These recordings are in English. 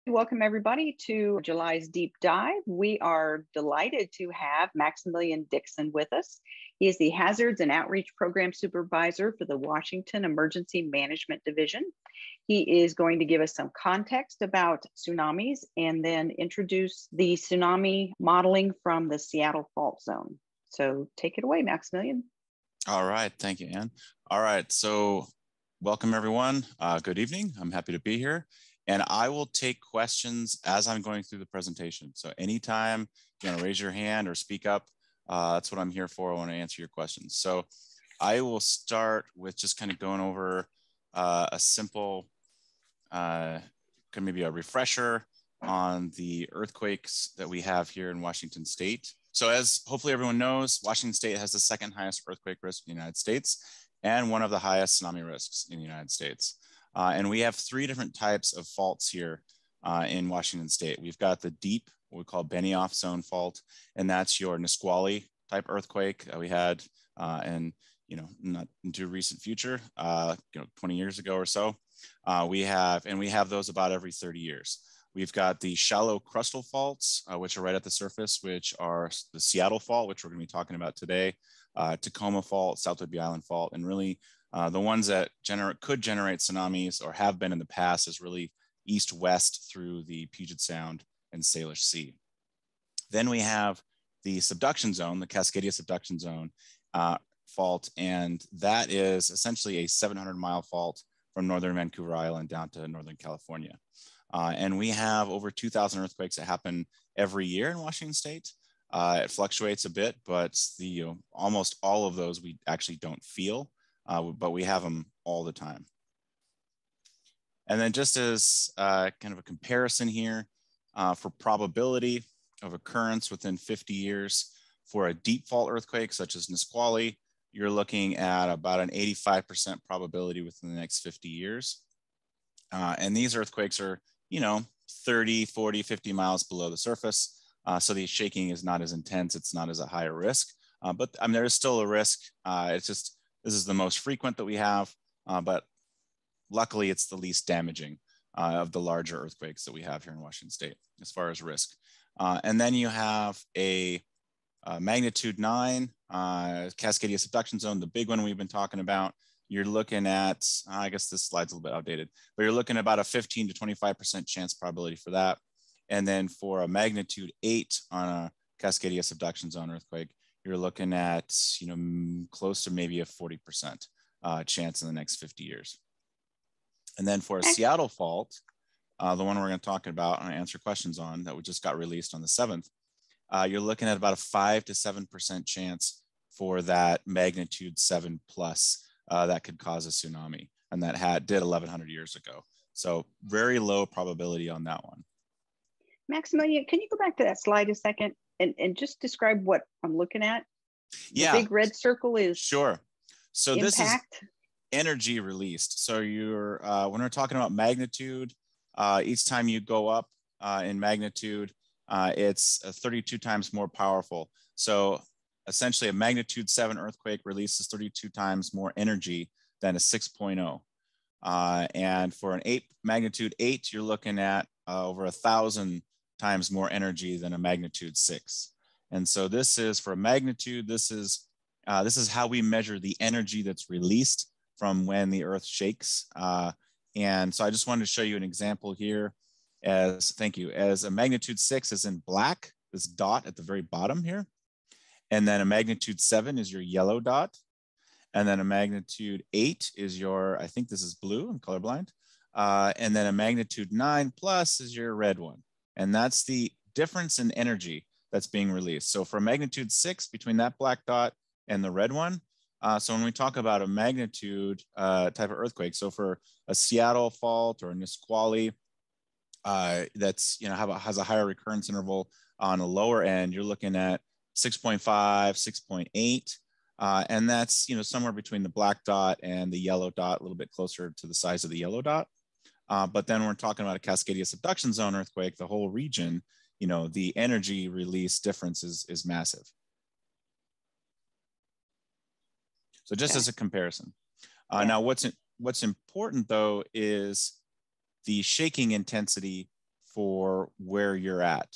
Welcome everybody to July's Deep Dive. We are delighted to have Maximilian Dixon with us. He is the Hazards and Outreach Program Supervisor for the Washington Emergency Management Division. He is going to give us some context about tsunamis and then introduce the tsunami modeling from the Seattle fault zone. So take it away, Maximilian. All right, thank you, Ann. All right, so welcome everyone. Good evening, I'm happy to be here. And I will take questions as I'm going through the presentation. So anytime you want to raise your hand or speak up, that's what I'm here for. I want to answer your questions. So I will start with just kind of going over a simple, maybe a refresher on the earthquakes that we have here in Washington State. So as hopefully everyone knows, Washington State has the second highest earthquake risk in the United States and one of the highest tsunami risks in the United States. And we have three different types of faults here in Washington State. We've got the deep, what we call Benioff zone fault, and that's your Nisqually type earthquake we had in, not into recent future, 20 years ago or so. We have those about every 30 years. We've got the shallow crustal faults, which are right at the surface, which are the Seattle fault, which we're going to be talking about today, Tacoma fault, South Whidbey Island fault, and really the ones that could generate tsunamis or have been in the past is really east-west through the Puget Sound and Salish Sea. Then we have the subduction zone, the Cascadia subduction zone fault, and that is essentially a 700-mile fault from northern Vancouver Island down to northern California. And we have over 2,000 earthquakes that happen every year in Washington State. It fluctuates a bit, but almost all of those we actually don't feel. But we have them all the time. And then just as kind of a comparison here for probability of occurrence within 50 years for a deep fault earthquake such as Nisqually, you're looking at about an 85% probability within the next 50 years. And these earthquakes are, 30, 40, 50 miles below the surface. So the shaking is not as intense. It's not as a higher risk, but I mean, there is still a risk. It's just, this is the most frequent that we have, but luckily it's the least damaging of the larger earthquakes that we have here in Washington State as far as risk. And then you have a magnitude 9 Cascadia subduction zone, the big one we've been talking about. You're looking at, I guess this slide's a little bit outdated, but you're looking at about a 15 to 25% chance probability for that. And then for a magnitude 8 on a Cascadia subduction zone earthquake, you're looking at, close to maybe a 40% chance in the next 50 years. And then for a Seattle fault, the one we're going to talk about and answer questions on that we just got released on the 7th, you're looking at about a 5 to 7% chance for that magnitude 7 plus that could cause a tsunami. And that did 1,100 years ago. So very low probability on that one. Maximilian, can you go back to that slide a second and just describe what I'm looking at? The big red circle is sure. So impact. This is energy released. So you're when we're talking about magnitude, each time you go up in magnitude, it's 32 times more powerful. So essentially a magnitude 7 earthquake releases 32 times more energy than a 6.0. And for an magnitude 8, you're looking at over 1,000 times more energy than a magnitude 6. And so this is for a magnitude, this is how we measure the energy that's released from when the earth shakes. And so I just wanted to show you an example here as a magnitude 6 is in black, this dot at the very bottom here. And then a magnitude 7 is your yellow dot. And then a magnitude 8 is your, I think this is blue, I'm colorblind. And then a magnitude 9 plus is your red one. And that's the difference in energy that's being released. So for a magnitude 6 between that black dot and the red one, so when we talk about a magnitude type of earthquake, so for a Seattle fault or a Nisqually that's, has a higher recurrence interval on a lower end, you're looking at 6.5, 6.8. And that's, somewhere between the black dot and the yellow dot, a little bit closer to the size of the yellow dot. But then we're talking about a Cascadia subduction zone earthquake, the whole region, the energy release difference is massive. So just as a comparison. Now what's important though is the shaking intensity for where you're at.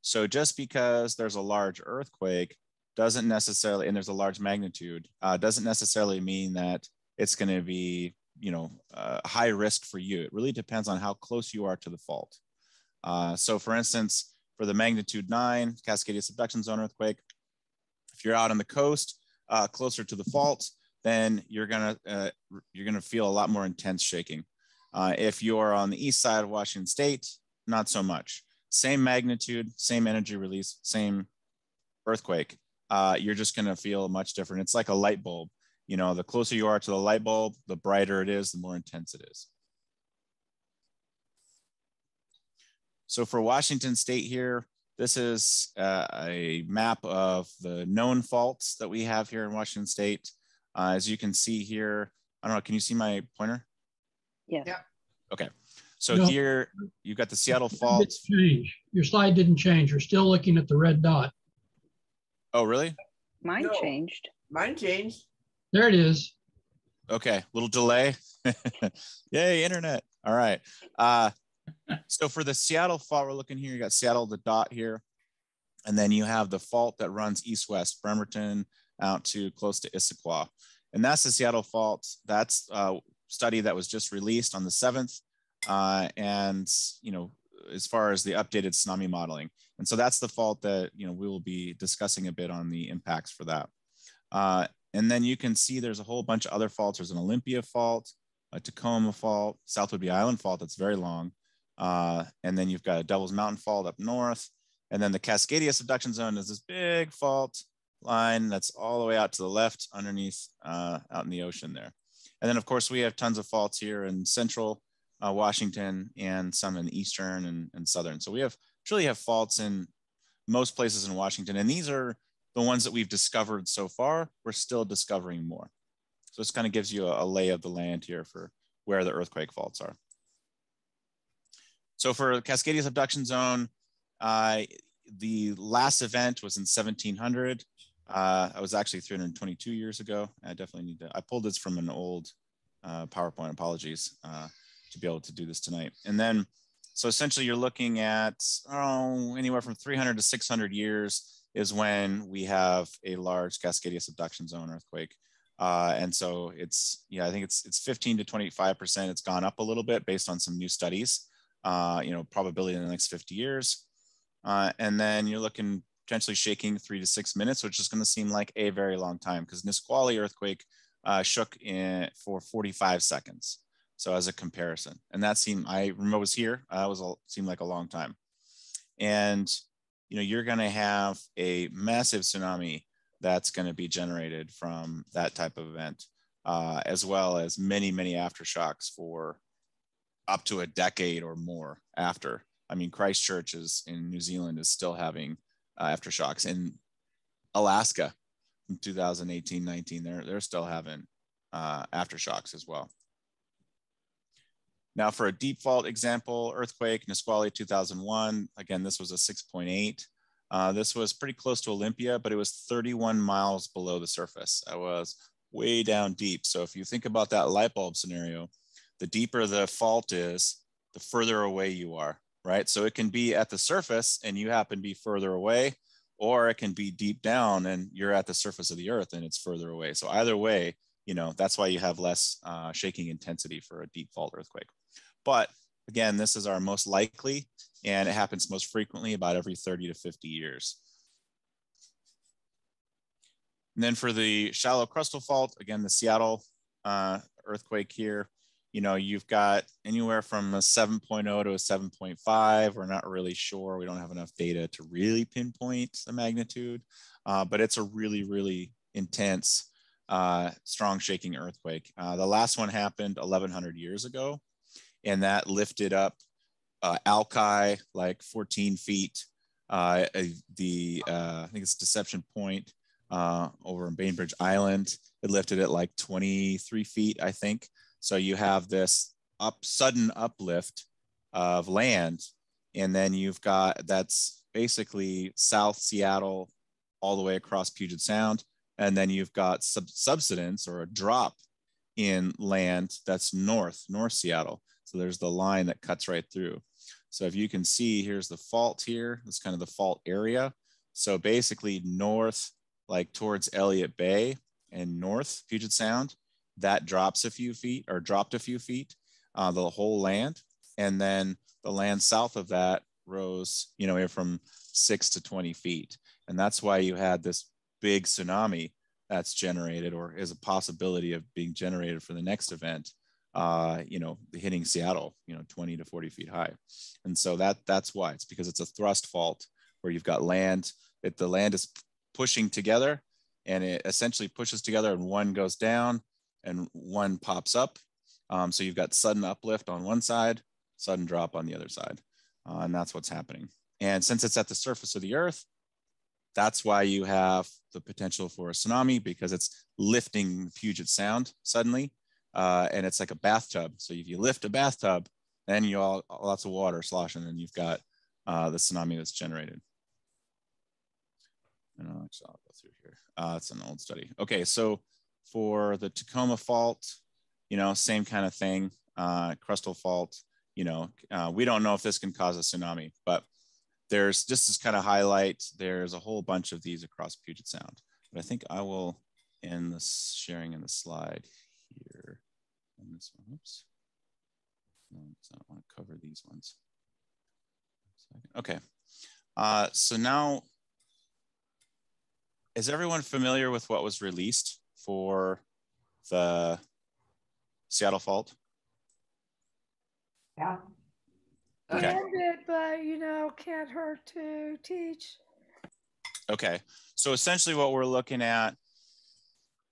So just because there's a large earthquake doesn't necessarily, and there's a large magnitude, doesn't necessarily mean that it's going to be, high risk for you. It really depends on how close you are to the fault. So for instance, for the magnitude 9 Cascadia subduction zone earthquake, if you're out on the coast, closer to the fault, then you're gonna feel a lot more intense shaking. If you're on the east side of Washington State, not so much. Same magnitude, same energy release, same earthquake. You're just gonna feel much different. It's like a light bulb. The closer you are to the light bulb, the brighter it is, the more intense it is. So for Washington State here, this is a map of the known faults that we have here in Washington State. As you can see here, I don't know, can you see my pointer? Yes. Yeah. Okay. So here you've got the Seattle fault. Change. Your slide didn't change. You're still looking at the red dot. Oh, really? Mine changed. Mine changed. There it is. Okay, little delay. Yay, internet. All right. So for the Seattle fault, we're looking here, you got Seattle, the dot here. And then you have the fault that runs east-west, Bremerton out to close to Issaquah. And that's the Seattle fault. That's a study that was just released on the 7th. And, as far as the updated tsunami modeling. And so that's the fault that, we will be discussing a bit on the impacts for that. And then you can see there's a whole bunch of other faults. There's an Olympia fault, a Tacoma fault, South Whidbey Island fault that's very long. And then you've got a Devil's Mountain fault up north. And then the Cascadia subduction zone is this big fault line that's all the way out to the left underneath out in the ocean there. And then of course we have tons of faults here in central Washington and some in eastern and southern. So we truly have faults in most places in Washington. And these are the ones that we've discovered so far. We're still discovering more. So this kind of gives you a lay of the land here for where the earthquake faults are. So for Cascadia subduction zone, the last event was in 1700. I was actually 322 years ago. I definitely I pulled this from an old PowerPoint, apologies, to be able to do this tonight. And then, so essentially you're looking at, anywhere from 300 to 600 years is when we have a large Cascadia subduction zone earthquake. And so I think it's 15 to 25%. It's gone up a little bit based on some new studies, probability in the next 50 years. And then you're looking potentially shaking 3 to 6 minutes, which is going to seem like a very long time because Nisqually earthquake shook for 45 seconds. So as a comparison, and that seemed, I remember I was here, seemed like a long time. And, you're going to have a massive tsunami that's going to be generated from that type of event, as well as many, many aftershocks for up to a decade or more after. I mean, Christchurch in New Zealand is still having aftershocks. In Alaska in 2018-19, they're still having aftershocks as well. Now for a deep fault example, earthquake, Nisqually 2001. Again, this was a 6.8. This was pretty close to Olympia, but it was 31 miles below the surface. That was way down deep. So if you think about that light bulb scenario, the deeper the fault is, the further away you are, right? So it can be at the surface and you happen to be further away, or it can be deep down and you're at the surface of the earth and it's further away. So either way, that's why you have less shaking intensity for a deep fault earthquake. But again, this is our most likely, and it happens most frequently about every 30 to 50 years. And then for the shallow crustal fault, again, the Seattle earthquake here, you've got anywhere from a 7.0 to a 7.5. We're not really sure. We don't have enough data to really pinpoint the magnitude, but it's a really, really intense, strong shaking earthquake. The last one happened 1,100 years ago. And that lifted up Alki like 14 feet. I think it's Deception Point over in Bainbridge Island. It lifted it like 23 feet, I think. So you have this sudden uplift of land. And then you've got, that's basically South Seattle all the way across Puget Sound. And then you've got subsidence or a drop in land that's north Seattle. So there's the line that cuts right through. So if you can see, here's the fault here. That's kind of the fault area. So basically north, like towards Elliott Bay and north Puget Sound, that drops a few feet or dropped a few feet, the whole land. And then the land south of that rose, you know, from 6 to 20 feet. And that's why you had this big tsunami that's generated, or is a possibility of being generated for the next event, you know, hitting Seattle, you know, 20 to 40 feet high. And so that's why. It's because it's a thrust fault where you've got land, that the land is pushing together, and it essentially pushes together, and one goes down and one pops up. So you've got sudden uplift on one side, sudden drop on the other side. And that's what's happening. And since it's at the surface of the earth, that's why you have the potential for a tsunami, because it's lifting Puget Sound suddenly. And it's like a bathtub. So if you lift a bathtub, then you all lots of water sloshing, and you've got the tsunami that's generated. And actually, I'll go through here. It's an old study. Okay, so for the Tacoma fault, you know, same kind of thing. Crustal fault, you know, we don't know if this can cause a tsunami, but there's just this kind of highlight. There's a whole bunch of these across Puget Sound. But I think I will end this sharing in the slide here. And this one, oops. No, I don't want to cover these ones. Okay. So now, is everyone familiar with what was released for the Seattle fault? Yeah. Okay. It, but you know, can't hurt to teach. Okay. So essentially what we're looking at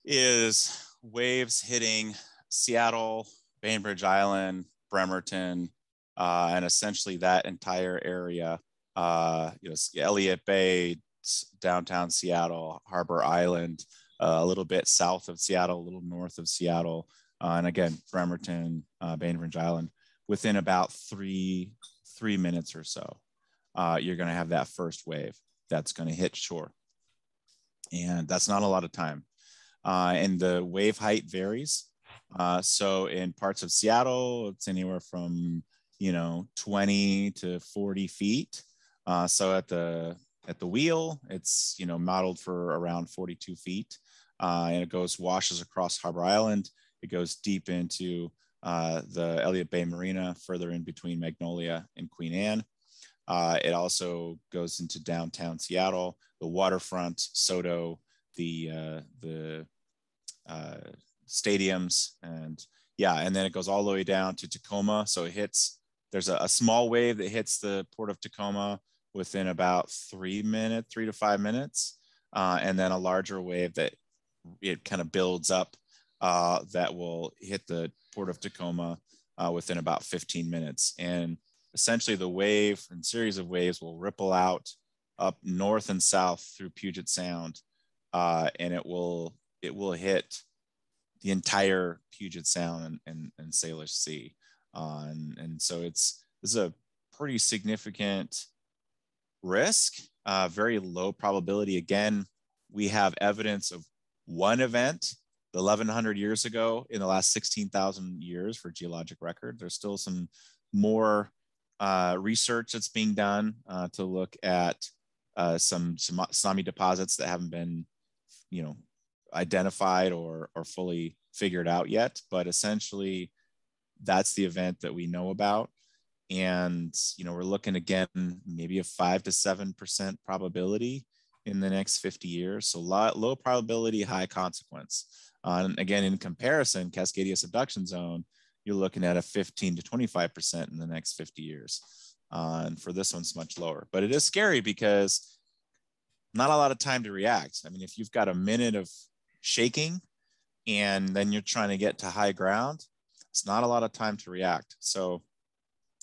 is waves hitting Seattle, Bainbridge Island, Bremerton, and essentially that entire area, you know, Elliott Bay, downtown Seattle, Harbor Island, a little bit south of Seattle, a little north of Seattle, and again, Bremerton, Bainbridge Island. Within about three minutes or so, you're going to have that first wave that's going to hit shore. And that's not a lot of time. And the wave height varies. So in parts of Seattle, it's anywhere from, you know, 20 to 40 feet. So at the wheel, it's, you know, modeled for around 42 feet. And it washes across Harbor Island. It goes deep into the Elliott Bay Marina, further in between Magnolia and Queen Anne. It also goes into downtown Seattle, the waterfront, SoDo, the stadiums, and yeah, and then it goes all the way down to Tacoma. So it hits, there's a small wave that hits the port of Tacoma within about 3 to 5 minutes, and then a larger wave that it kind of builds up that will hit the port of Tacoma within about 15 minutes. And essentially the wave and series of waves will ripple out up north and south through Puget Sound, and it will hit the entire Puget Sound and Salish Sea. And so this is a pretty significant risk, very low probability. Again, we have evidence of one event 1,100 years ago in the last 16,000 years for geologic record. There's still some more research that's being done to look at some tsunami deposits that haven't been, you know, identified or fully figured out yet. But essentially, that's the event that we know about. And, you know, we're looking again, maybe a 5 to 7% probability in the next 50 years. So low probability, high consequence. And again, in comparison, Cascadia subduction zone, you're looking at a 15 to 25% in the next 50 years. And for this one, it's much lower. But it is scary because not a lot of time to react. I mean, if you've got a minute of shaking and then you're trying to get to high ground, it's not a lot of time to react. So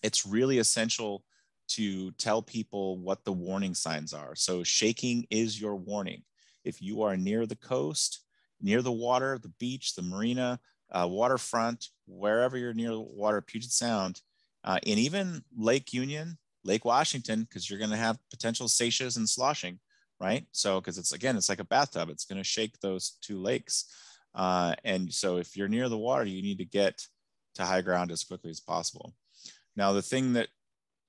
it's really essential to tell people what the warning signs are. So shaking is your warning. If you are near the coast, near the water, the beach, the marina, waterfront, wherever you're near the water, Puget Sound, and even Lake Union, Lake Washington, because you're going to have potential seiches and sloshing, right? So, because it's like a bathtub, it's going to shake those two lakes. And so if you're near the water, you need to get to high ground as quickly as possible. Now, the thing that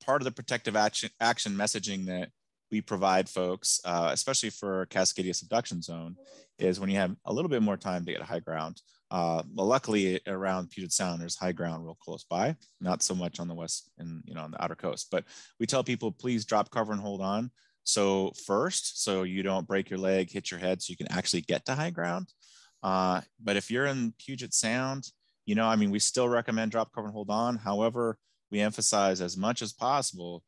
part of the protective action messaging that we provide folks, especially for Cascadia subduction zone, is when you have a little bit more time to get high ground. Well, luckily around Puget Sound, there's high ground real close by, not so much on the west and on the outer coast. But we tell people, please drop cover and hold on. So first, so you don't break your leg, hit your head, so you can actually get to high ground. But if you're in Puget Sound, I mean, we still recommend drop cover and hold on. However, we emphasize as much as possible,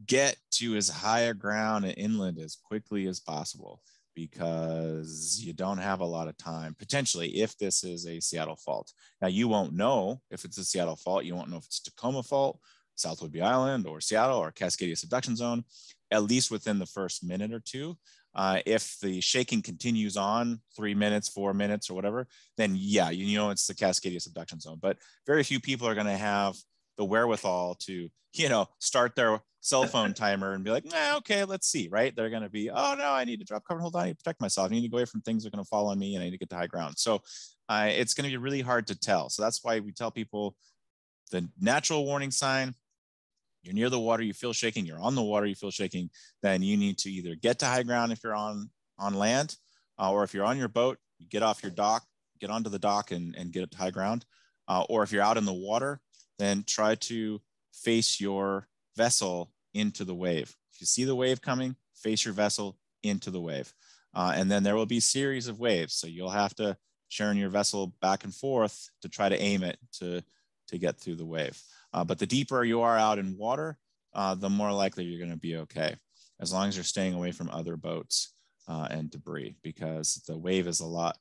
get to as high a ground and inland as quickly as possible, because you don't have a lot of time, potentially, if this is a Seattle fault. Now, you won't know if it's a Seattle fault. You won't know if it's Tacoma fault, South Whidbey Island, or Seattle, or Cascadia subduction zone, at least within the first minute or two. If the shaking continues on 3 minutes, 4 minutes, or whatever, then yeah, it's the Cascadia subduction zone. But very few people are going to have the wherewithal to, start their cell phone timer and be like, okay, let's see, right? They're going to be, oh no, I need to drop cover and hold on, I need to protect myself. I need to go away from things that are going to fall on me, and I need to get to high ground. So it's going to be really hard to tell. So that's why we tell people the natural warning sign: you're near the water, you feel shaking, you're on the water, you feel shaking, then you need to either get to high ground if you're on land, or if you're on your boat, you get off your dock, get onto the dock and get up to high ground. Or if you're out in the water, then try to face your vessel into the wave. If you see the wave coming, face your vessel into the wave. And then there will be a series of waves. So you'll have to churn your vessel back and forth to try to aim it to get through the wave. But the deeper you are out in water, the more likely you're going to be okay, as long as you're staying away from other boats and debris, because the wave is a lot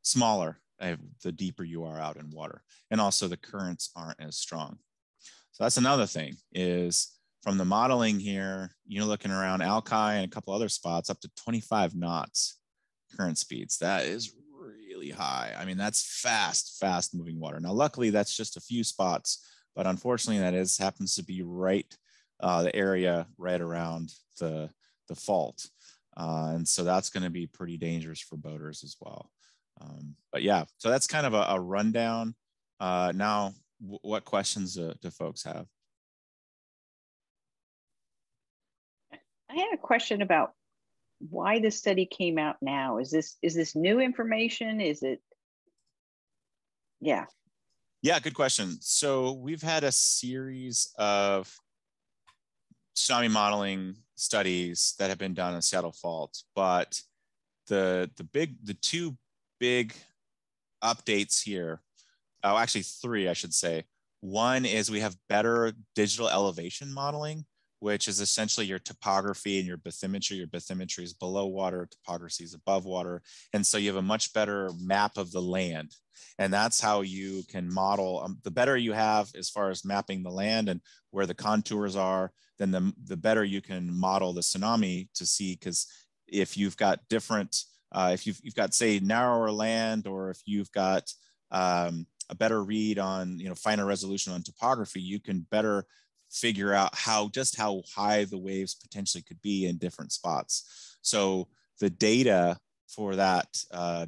smaller the deeper you are out in water. And also the currents aren't as strong. So that's another thing, is from the modeling here, looking around Alki and a couple other spots, up to 25 knots current speeds. That is really high. I mean, that's fast moving water. Now, luckily, that's just a few spots, but unfortunately, that happens to be right the area right around the fault. And so that's going to be pretty dangerous for boaters as well. But yeah, so that's kind of a rundown. Now, what questions do folks have? I had a question about why this study came out now. Is this new information? Is it? Yeah. Yeah, good question. So we've had a series of tsunami modeling studies that have been done on Seattle fault, but the two big updates here, actually three, I should say. One is we have better digital elevation modeling, which is essentially your topography and your bathymetry. Your bathymetry is below water, topography is above water. And so you have a much better map of the land. And that's how you can model. The better you have as far as mapping the land and where the contours are, then the better you can model the tsunami to see, because if you've got different, if you've got, say, narrower land, or if you've got a better read on, finer resolution on topography, you can better figure out how high the waves potentially could be in different spots. So the data for that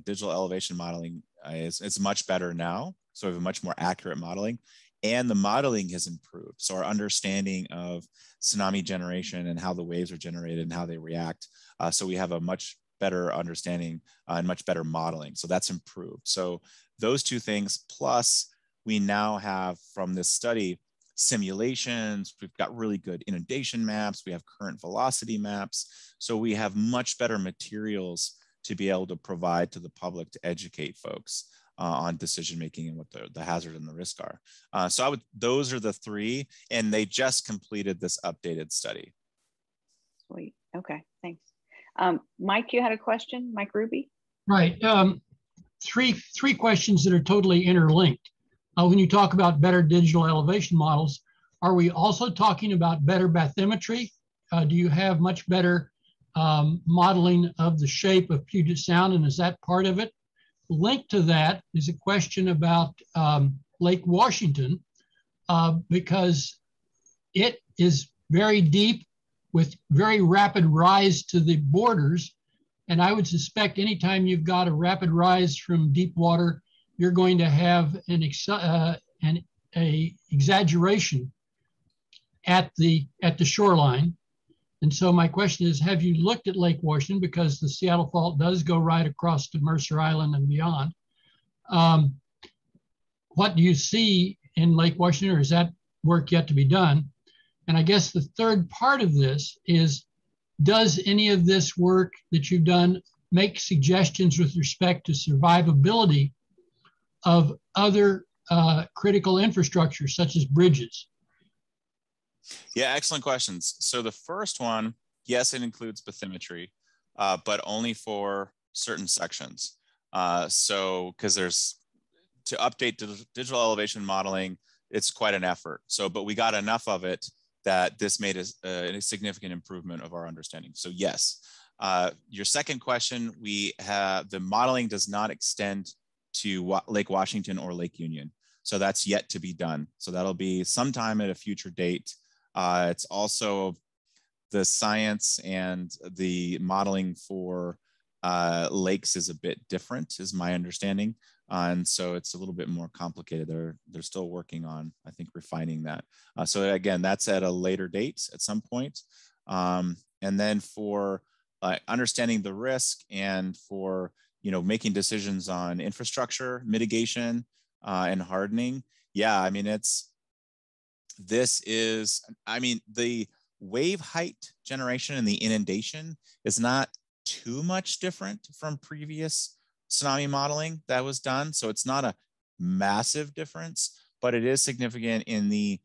digital elevation modeling is much better now. So we have a much more accurate modeling, and the modeling has improved. So our understanding of tsunami generation and how the waves are generated and how they react. So we have a much better understanding and much better modeling. So that's improved. So those two things, plus we now have from this study simulations, we've got really good inundation maps, we have current velocity maps. So we have much better materials to be able to provide to the public to educate folks on decision-making and what the hazard and the risk are. So those are the three, and they just completed this updated study. Sweet, okay, thanks. Mike, you had a question, Mike Ruby? Right, three questions that are totally interlinked. When you talk about better digital elevation models, are we also talking about better bathymetry? Do you have much better modeling of the shape of Puget Sound, and is that part of it? Linked to that is a question about Lake Washington, because it is very deep with very rapid rise to the borders. And I would suspect anytime you've got a rapid rise from deep water, you're going to have an exaggeration at the shoreline. And so my question is, have you looked at Lake Washington, because the Seattle Fault does go right across to Mercer Island and beyond? What do you see in Lake Washington, or is that work yet to be done? And I guess the third part of this is, does any of this work that you've done make suggestions with respect to survivability of other critical infrastructure, such as bridges? Yeah, excellent questions. So the first one, yes, it includes bathymetry, but only for certain sections. So, because to update digital elevation modeling, it's quite an effort. So, but we got enough of it that this made a significant improvement of our understanding. So yes. Your second question, the modeling does not extend to Lake Washington or Lake Union. So that's yet to be done. So that'll be sometime at a future date. It's also the science and the modeling for lakes is a bit different, is my understanding. And so it's a little bit more complicated. They're still working on, I think, refining that. So again, that's at a later date at some point. And then for understanding the risk and for making decisions on infrastructure mitigation and hardening. Yeah, I mean, the wave height generation and the inundation is not too much different from previous tsunami modeling that was done. So it's not a massive difference, but it is significant in the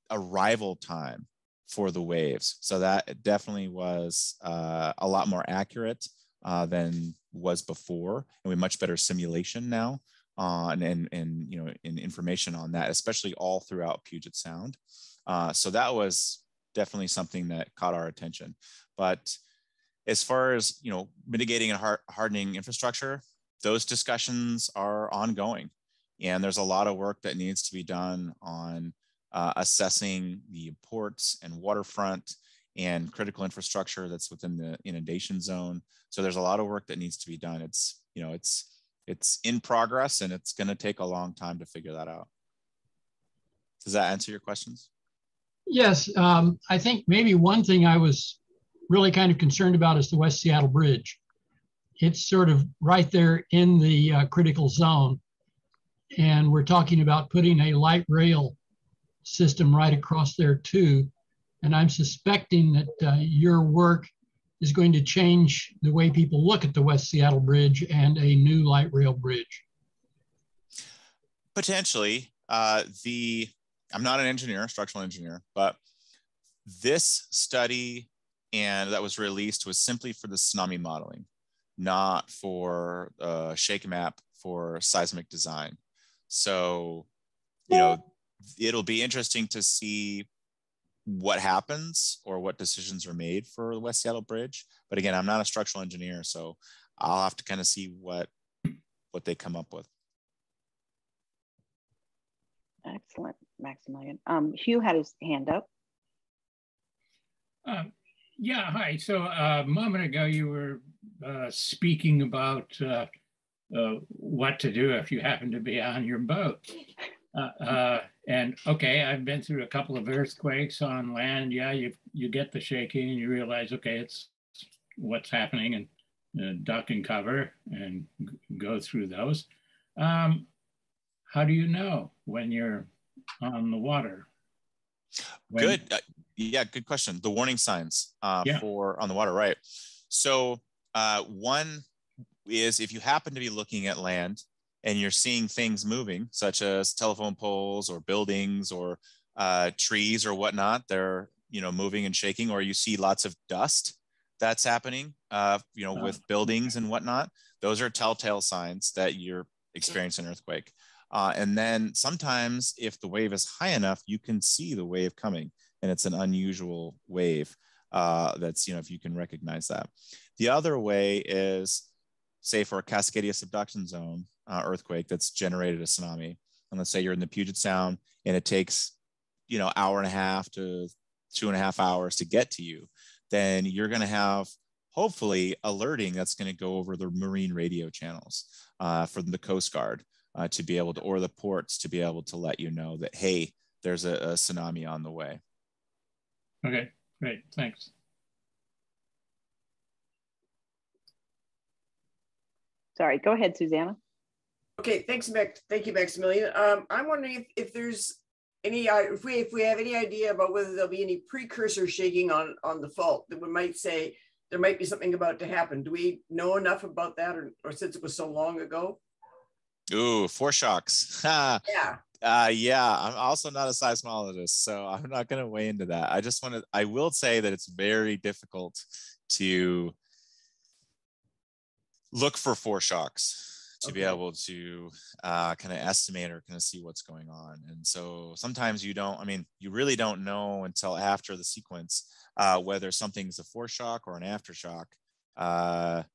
arrival time for the waves. So that definitely was a lot more accurate than was before, and we have much better simulation now and information on that, especially all throughout Puget Sound. So that was definitely something that caught our attention. But as far as mitigating and hardening infrastructure, those discussions are ongoing, and there's a lot of work that needs to be done on assessing the ports and waterfront and critical infrastructure that's within the inundation zone. So there's a lot of work that needs to be done. It's in progress, and it's going to take a long time to figure that out. Does that answer your questions? Yes, I think maybe one thing I was really kind of concerned about is the West Seattle Bridge. It's sort of right there in the critical zone. And we're talking about putting a light rail system right across there too. And I'm suspecting that your work is going to change the way people look at the West Seattle Bridge and a new light rail bridge. Potentially. I'm not an engineer, structural engineer, but this study and that was released was simply for the tsunami modeling, not for shake map for seismic design. So, it'll be interesting to see what happens or what decisions are made for the West Seattle Bridge. But again, I'm not a structural engineer, so I'll have to kind of see what they come up with. Excellent, Maximilian. Hugh had his hand up. Yeah, hi. So a moment ago, you were speaking about what to do if you happen to be on your boat. And okay, I've been through a couple of earthquakes on land. Yeah, you get the shaking and you realize, okay, it's what's happening, and duck and cover and go through those. How do you know when you're on the water? Good. Yeah, good question. The warning signs for on the water, right? So one is if you happen to be looking at land and you're seeing things moving, such as telephone poles or buildings or trees or whatnot, they're moving and shaking, or you see lots of dust that's happening, with buildings and whatnot. Those are telltale signs that you're experiencing an earthquake. And then sometimes if the wave is high enough, you can see the wave coming, and it's an unusual wave that's, if you can recognize that. The other way is, say, for a Cascadia subduction zone earthquake that's generated a tsunami. And let's say you're in the Puget Sound and it takes, hour and a half to 2.5 hours to get to you. Then you're going to have hopefully alerting that's going to go over the marine radio channels from the Coast Guard to be able to, or the ports to be able to let you know that, hey, there's a tsunami on the way. Okay, great, thanks. Sorry, go ahead, Susanna. Okay, thanks, thank you, Maximilian. I'm wondering if there's any, if we have any idea about whether there'll be any precursor shaking on the fault that we might say there might be something about to happen. Do we know enough about that, or since it was so long ago? Ooh, foreshocks. Yeah. Yeah, I'm also not a seismologist, so I'm not going to weigh into that. I will say that it's very difficult to look for foreshocks to be able to kind of estimate or kind of see what's going on. And so sometimes you really don't know until after the sequence whether something's a foreshock or an aftershock.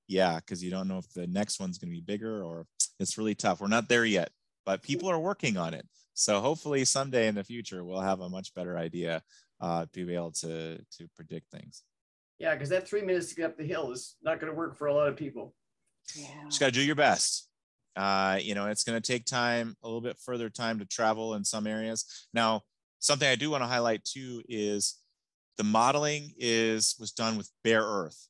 Yeah, because you don't know if the next one's going to be bigger, or it's really tough. We're not there yet, but people are working on it. So hopefully someday in the future, we'll have a much better idea to be able to predict things. Yeah, because that 3 minutes to get up the hill is not going to work for a lot of people. Yeah. Just got to do your best. It's going to take time, a little bit further time to travel in some areas. Now, something I do want to highlight too is the modeling was done with bare earth.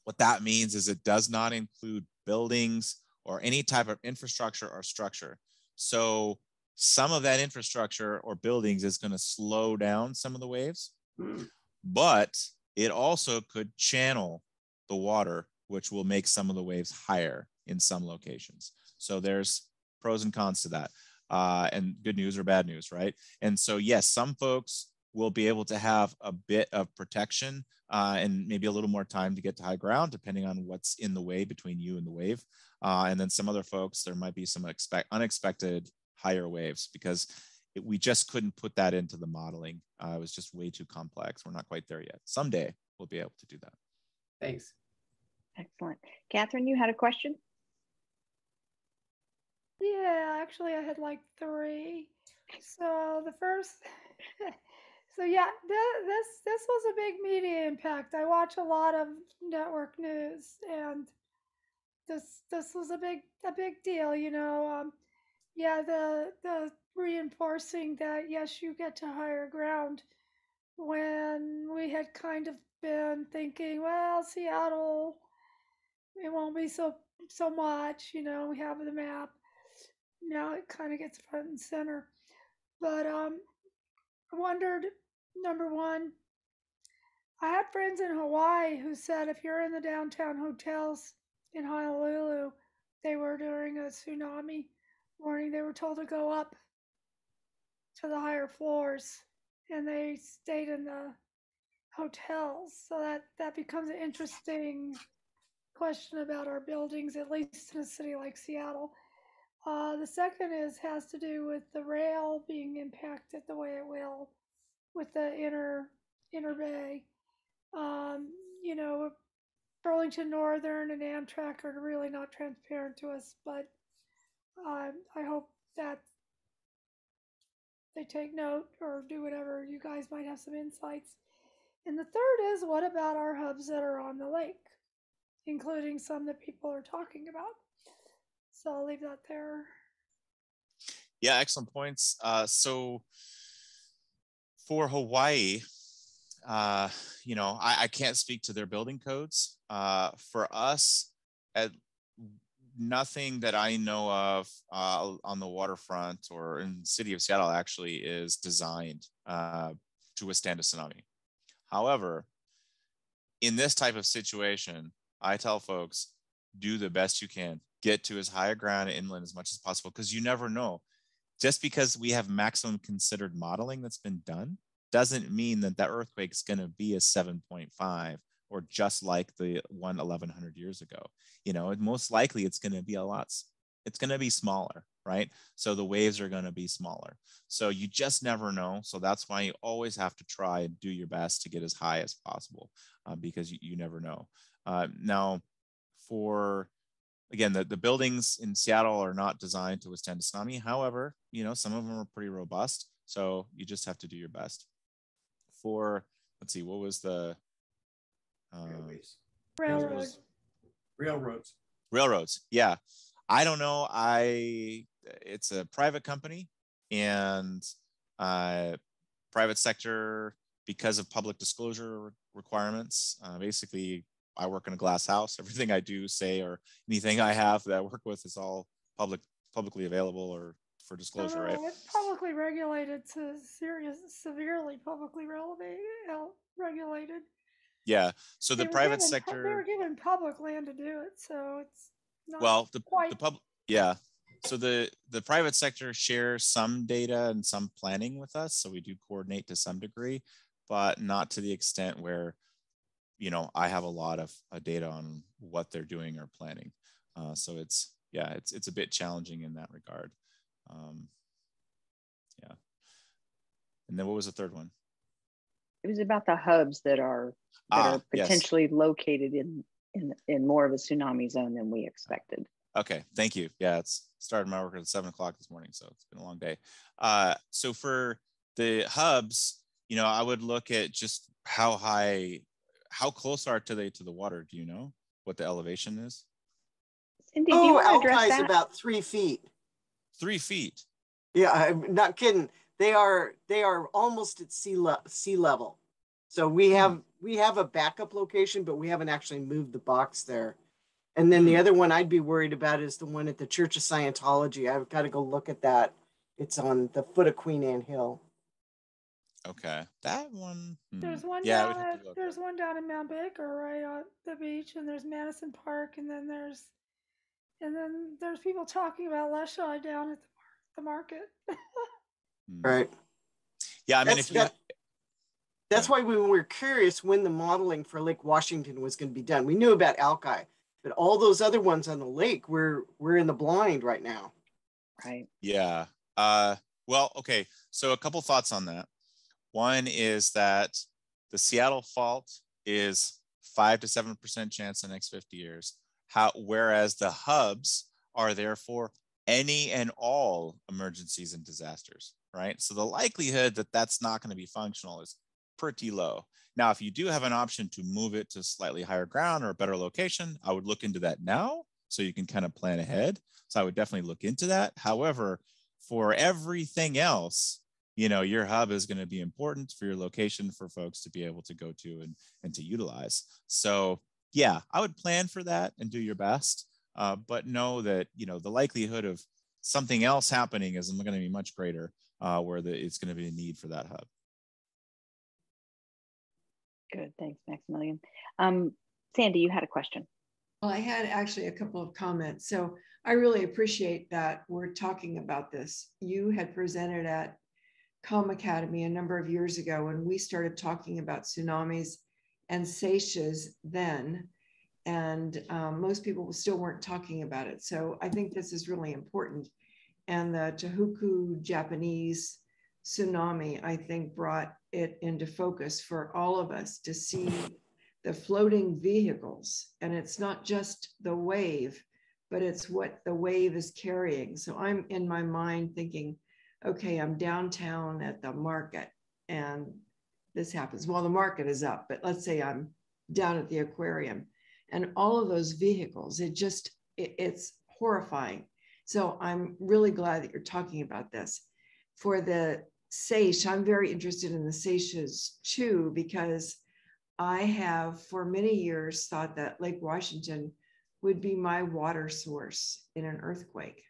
What that means is it does not include buildings or any type of infrastructure or structure. So some of that infrastructure or buildings is going to slow down some of the waves, but it also could channel the water, which will make some of the waves higher in some locations. So there's pros and cons to that, and good news or bad news, right? And so yes, some folks will be able to have a bit of protection and maybe a little more time to get to high ground, depending on what's in the way between you and the wave. And then some other folks, there might be some unexpected higher waves because we just couldn't put that into the modeling. It was just way too complex. We're not quite there yet. Someday we'll be able to do that. Thanks. Excellent. Catherine, you had a question? Yeah, actually I had like 3. So the first, so yeah, this was a big media impact. I watch a lot of network news, and this was a big deal, yeah, the reinforcing that yes, you get to higher ground, when we had kind of been thinking, well, Seattle, it won't be so much, we have the map. Now it kind of gets front and center. But I wondered, number one, I had friends in Hawaii who said if you're in the downtown hotels in Honolulu, they were during a tsunami warning, they were told to go up to the higher floors, and they stayed in the hotels. So that becomes an interesting question about our buildings, at least in a city like Seattle. The second has to do with the rail being impacted the way it will with the inner bay. You know, Burlington Northern and Amtrak are really not transparent to us, but I hope that they take note or do whatever. You guys might have some insights. And the third is, what about our hubs that are on the lake, including some that people are talking about? So I'll leave that there. Yeah, excellent points. So for Hawaii, I can't speak to their building codes. For us, nothing that I know of on the waterfront or in the city of Seattle actually is designed to withstand a tsunami. However, in this type of situation, I tell folks, do the best you can. Get to as high a ground inland as much as possible, because you never know. Just because we have maximum considered modeling that's been done doesn't mean that that earthquake is going to be a 7.5 or just like the one 1100 years ago. Most likely it's going to be it's going to be smaller, right? So the waves are going to be smaller. So you just never know. So that's why you always have to try and do your best to get as high as possible, because you never know. Now, again, the buildings in Seattle are not designed to withstand a tsunami. However, some of them are pretty robust. So you just have to do your best. Let's see, what was the Railroads. Yeah. I don't know. It's a private company, and private sector because of public disclosure requirements. Basically, I work in a glass house. Everything I do, say, or anything I have that I work with is all publicly available or for disclosure, right? It's publicly regulated to severely publicly regulated. Yeah. So the private sector, they were given public land to do it, so it's not well, quite. the public, yeah. So the private sector shares some data and some planning with us. So we do coordinate to some degree, but not to the extent where, you know, I have a lot of data on what they're doing or planning. So it's a bit challenging in that regard. Yeah. And then what was the third one? It was about the hubs that are potentially yes. Located in more of a tsunami zone than we expected. Okay, thank you. Yeah, it's started my work at 7 o'clock this morning, so it's been a long day. So for the hubs, you know, I would look at just how close are they to the water? Do you know what the elevation is? Cindy, do you want to address Alki is that? about 3 feet. 3 feet. Yeah, I'm not kidding. They are almost at sea level. So we have a backup location, but we haven't actually moved the box there. And then the other one I'd be worried about is the one at the Church of Scientology. I've got to go look at that. It's on the foot of Queen Anne Hill. Okay, that one. There's one yeah, down in Mount Baker, right on the beach, and there's Madison Park, and then there's people talking about Leschi down at the market. Right. Yeah, I mean, that's why we were curious when the modeling for Lake Washington was going to be done. We knew about Alki, but all those other ones on the lake, we're in the blind right now. Right. Yeah. Well, okay. So a couple thoughts on that. One is that the Seattle fault is 5 to 7% chance in the next 50 years. Whereas the hubs are there for any and all emergencies and disasters, right? So the likelihood that that's not going to be functional is pretty low. Now, if you do have an option to move it to slightly higher ground or a better location, I would look into that now so you can kind of plan ahead. So I would definitely look into that. However, for everything else, you know, your hub is going to be important for your location for folks to be able to go to and to utilize. So yeah, I would plan for that and do your best, but know that, you know, the likelihood of something else happening is going to be much greater where it's going to be a need for that hub. Good, thanks, Maximilian. Sandy, you had a question. Well, I had actually a couple of comments. So I really appreciate that we're talking about this. You had presented at Calm Academy a number of years ago when we started talking about tsunamis and seishes then, and most people still weren't talking about it. So I think this is really important. And the Tohoku Japanese tsunami, I think, brought it into focus for all of us to see the floating vehicles. And it's not just the wave, but it's what the wave is carrying. So I'm in my mind thinking, okay, I'm downtown at the market and this happens. Well, the market is up, but let's say I'm down at the aquarium and all of those vehicles, it's horrifying. So I'm really glad that you're talking about this. For the seiche, I'm very interested in the seiches too, because I have for many years thought that Lake Washington would be my water source in an earthquake.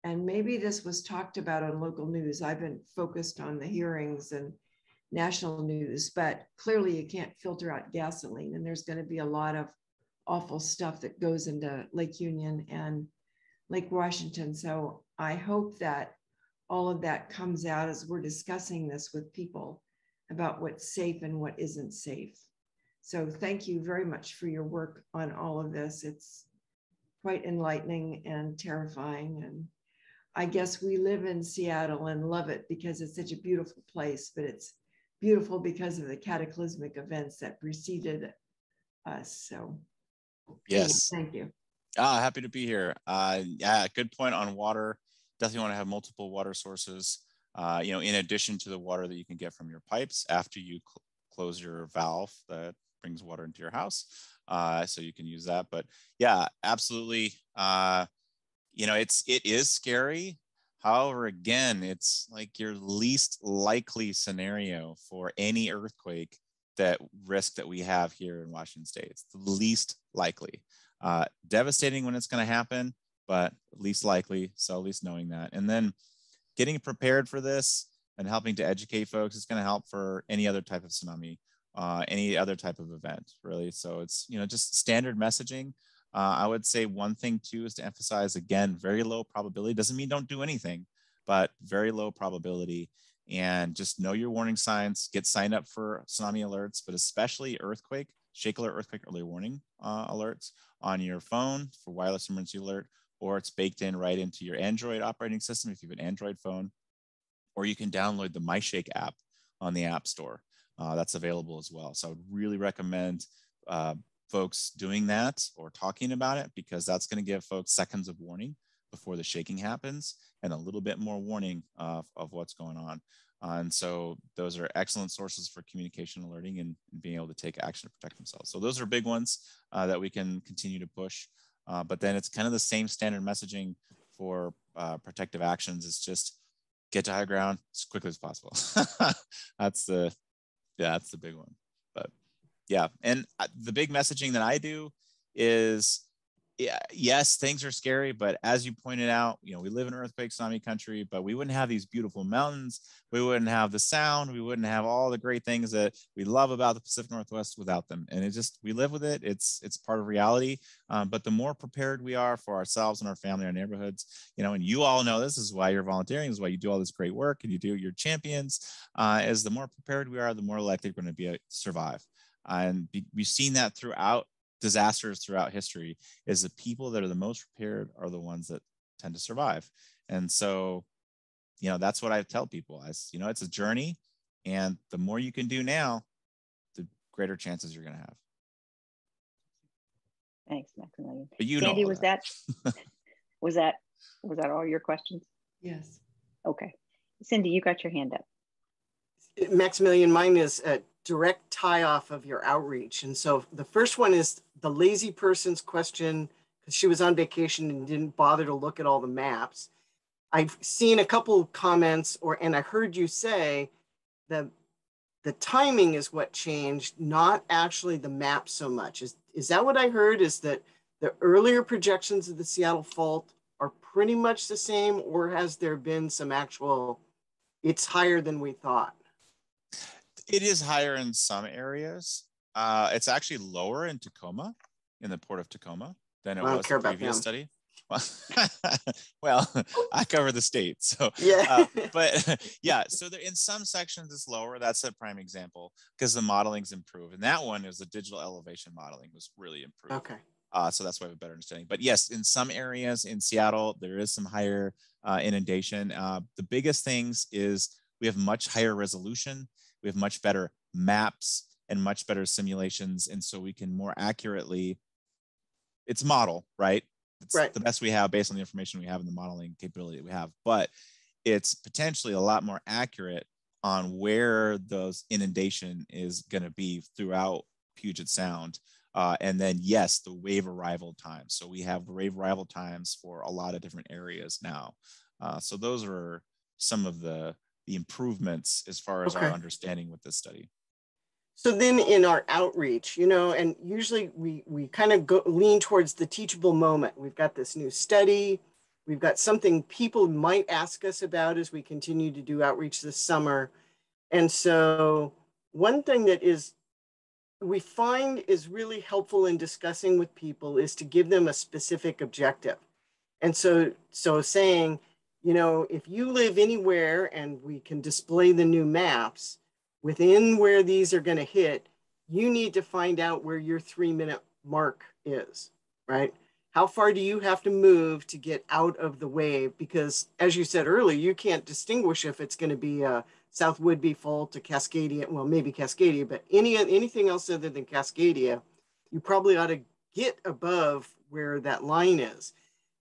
And maybe this was talked about on local news. I've been focused on the hearings and national news, but clearly you can't filter out gasoline. And there's going to be a lot of awful stuff that goes into Lake Union and Lake Washington. So I hope that all of that comes out as we're discussing this with people about what's safe and what isn't safe. So thank you very much for your work on all of this. It's quite enlightening and terrifying. And I guess we live in Seattle and love it because it's such a beautiful place, but it's beautiful because of the cataclysmic events that preceded us. So yes, anyway, thank you. Happy to be here. Yeah, good point on water. Definitely want to have multiple water sources, you know, in addition to the water that you can get from your pipes after you close your valve that brings water into your house. So you can use that. But yeah, absolutely. You know, it is scary. However, again, it's like your least likely scenario for any earthquake that risk that we have here in Washington State. It's the least likely. Devastating when it's going to happen, but least likely. So at least knowing that. And then getting prepared for this and helping to educate folks is going to help for any other type of tsunami, any other type of event, really. So it's, you know, just standard messaging. I would say one thing too is to emphasize, again, very low probability. Doesn't mean don't do anything, but very low probability. And just know your warning signs, get signed up for tsunami alerts, but especially earthquake, shake alert, earthquake early warning alerts on your phone for wireless emergency alert, or it's baked in right into your Android operating system if you have an Android phone, or you can download the MyShake app on the App Store. That's available as well. So I would really recommend folks doing that or talking about it, because that's going to give folks seconds of warning before the shaking happens and a little bit more warning of what's going on. And so those are excellent sources for communication alerting and being able to take action to protect themselves. So those are big ones that we can continue to push. But then it's kind of the same standard messaging for protective actions. It's just get to high ground as quickly as possible. That's the big one. But yeah, and the big messaging that I do is, yes, things are scary, but as you pointed out, you know, we live in earthquake tsunami country, but we wouldn't have these beautiful mountains. We wouldn't have the sound. We wouldn't have all the great things that we love about the Pacific Northwest without them. And it just, we live with it. It's part of reality. But the more prepared we are for ourselves and our family, our neighborhoods, you know, and you all know this is why you're volunteering, this is why you do all this great work and you do your champions, is the more prepared we are, the more likely we're going to be to survive. And we've seen that throughout disasters throughout history, is the people that are the most prepared are the ones that tend to survive. And so, you know, that's what I tell people. You know, it's a journey, and the more you can do now, the greater chances you're going to have. Thanks, Maximilian. But you Sandy, know, was that all your questions? Yes. Okay. Cindy, you got your hand up. Maximilian, mine is a direct tie off of your outreach. And so the first one is the lazy person's question, because she was on vacation and didn't bother to look at all the maps. I've seen a couple of comments, and I heard you say that the timing is what changed, not actually the map so much. Is that what I heard? Is that the earlier projections of the Seattle fault are pretty much the same, or has there been some actual, it's higher than we thought? It is higher in some areas. It's actually lower in Tacoma, in the port of Tacoma, than it was in the previous study. Well, I cover the state, so yeah. But yeah, so in some sections it's lower. That's a prime example because the modeling's improved, and that one is the digital elevation modeling was really improved. Okay. So that's why I have a better understanding. But yes, in some areas in Seattle there is some higher inundation. The biggest things is we have much higher resolution. We have much better maps and much better simulations. And so we can more accurately, it's model, right? It's right. The best we have based on the information we have in the modeling capability that we have, but it's potentially a lot more accurate on where those inundation is going to be throughout Puget Sound. And then yes, the wave arrival times. So we have wave arrival times for a lot of different areas now. So those are some of the improvements as far as our understanding with this study. So then in our outreach, you know, and usually we kind of lean towards the teachable moment. We've got this new study. We've got something people might ask us about as we continue to do outreach this summer. And so one thing that we find is really helpful in discussing with people is to give them a specific objective. And so saying, you know, if you live anywhere and we can display the new maps within where these are going to hit, you need to find out where your 3-minute mark is, right? How far do you have to move to get out of the wave? Because as you said earlier, you can't distinguish if it's going to be a South Whidbey Fault, a Cascadia, well, maybe Cascadia, but anything else other than Cascadia, you probably ought to get above where that line is.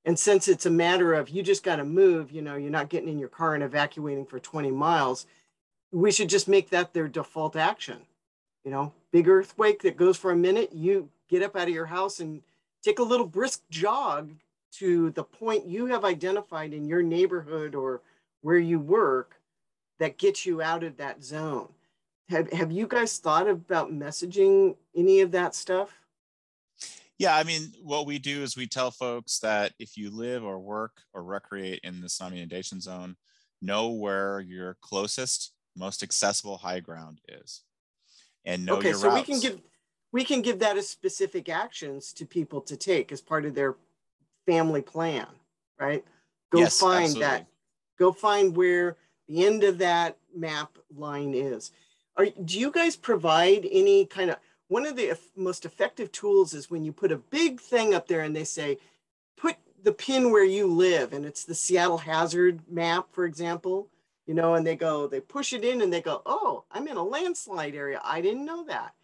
And since it's a matter of you just got to move, you know, you're not getting in your car and evacuating for 20 miles, we should just make that their default action. You know, big earthquake that goes for a minute, you get up out of your house and take a little brisk jog to the point you have identified in your neighborhood or where you work that gets you out of that zone. Have you guys thought about messaging any of that stuff? Yeah, I mean, what we do is we tell folks that if you live or work or recreate in the tsunami inundation zone, know where your closest, most accessible high ground is, and know your so routes. we can give that as specific actions to people to take as part of their family plan, right? Go Yes, find absolutely. that. Go find where the end of that map line is. Do you guys provide any kind of, one of the most effective tools is when you put a big thing up there and they say, put the pin where you live, and it's the Seattle hazard map, for example, you know, and they push it in and they go, oh, I'm in a landslide area. I didn't know that.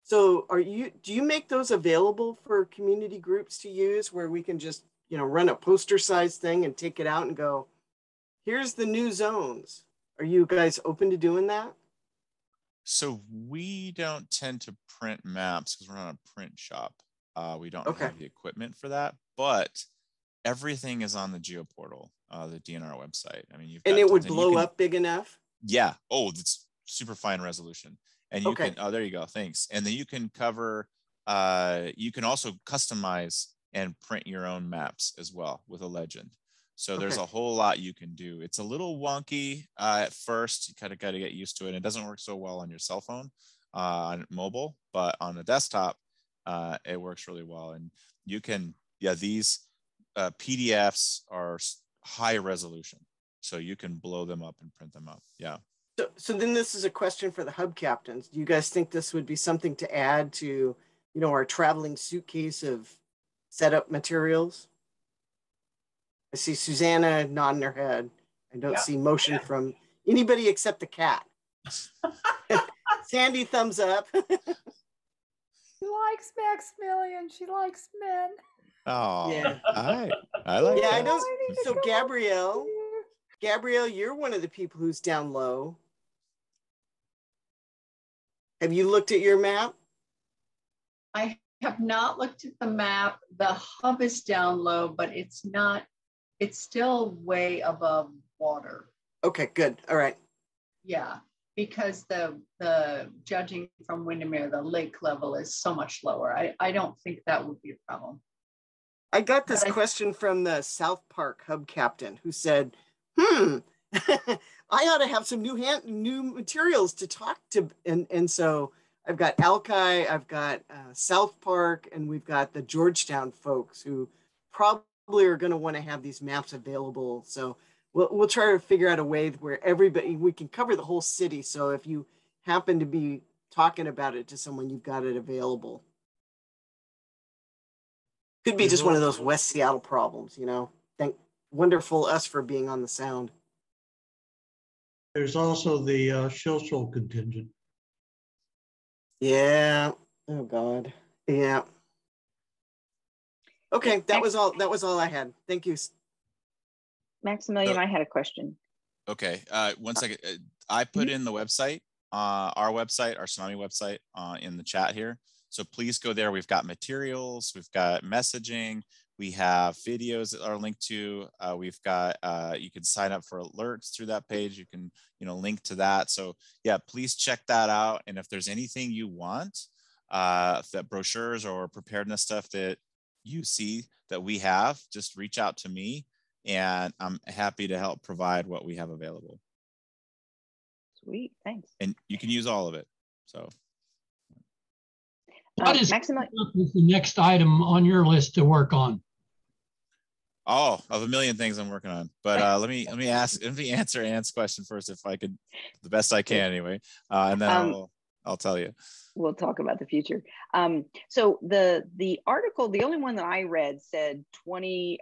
So do you make those available for community groups to use where we can just, you know, run a poster size thing and take it out and go, here's the new zones. Are you guys open to doing that? So we don't tend to print maps because we're not a print shop. We don't have the equipment for that, but everything is on the GeoPortal, the DNR website. I mean, and it would blow up big enough? Yeah. Oh, it's super fine resolution. And you can, oh, there you go. Thanks. And then you can cover, you can also customize and print your own maps as well with a legend. So there's a whole lot you can do. It's a little wonky at first. You kind of got to get used to it. It doesn't work so well on your cell phone, on mobile, but on the desktop, it works really well. And you can, these PDFs are high resolution, so you can blow them up and print them up. Yeah. So then this is a question for the hub captains. Do you guys think this would be something to add to, you know, our traveling suitcase of setup materials? I see Susanna nodding her head. I don't see motion from anybody except the cat. Sandy, thumbs up. She likes Maximilian. She likes men. Oh, yeah. I like that. I don't. So Gabrielle, you're one of the people who's down low. Have you looked at your map? I have not looked at the map. The hub is down low, but it's not, it's still way above water. Okay, good. All right. Yeah, because the judging from Windermere, the lake level is so much lower. I don't think that would be a problem. I got this question from the South Park hub captain who said, I ought to have some new materials to talk to. And so I've got Alki, I've got South Park, and we've got the Georgetown folks who probably are going to want to have these maps available. So we'll try to figure out a way where we can cover the whole city. So if you happen to be talking about it to someone, you've got it available. Could be just one of those West Seattle problems, you know. Thank wonderful us for being on the sound. There's also the Shell Shoal contingent. Yeah. Oh God. Yeah. Okay, that was all I had. Thank you. Maximilian, I had a question. Okay, 1 second. I put in the website, our Tsunami website, in the chat here. So please go there. We've got materials, we've got messaging, we have videos that are linked to. We've got, you can sign up for alerts through that page. You can, link to that. So yeah, please check that out. And if there's anything you want, that brochures or preparedness stuff that you see that we have, just reach out to me and I'm happy to help provide what we have available. Sweet, thanks. And you can use all of it, so. What is the next item on your list to work on? Oh, of a million things I'm working on, but let me answer Ann's question first, if I could, the best I can anyway, and then I'll tell you. We'll talk about the future. So the article, the only one that I read said 20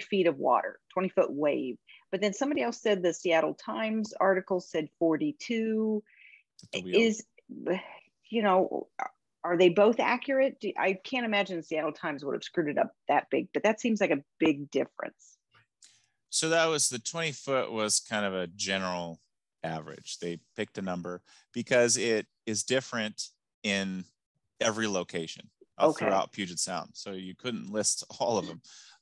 feet of water, 20-foot wave, but then somebody else said the Seattle Times article said 42. Is, are they both accurate? I can't imagine the Seattle Times would have screwed it up that big, but that seems like a big difference. So that was, the 20-foot was kind of a general average. They picked a number because it is different in every location throughout Puget Sound. So you couldn't list all of them.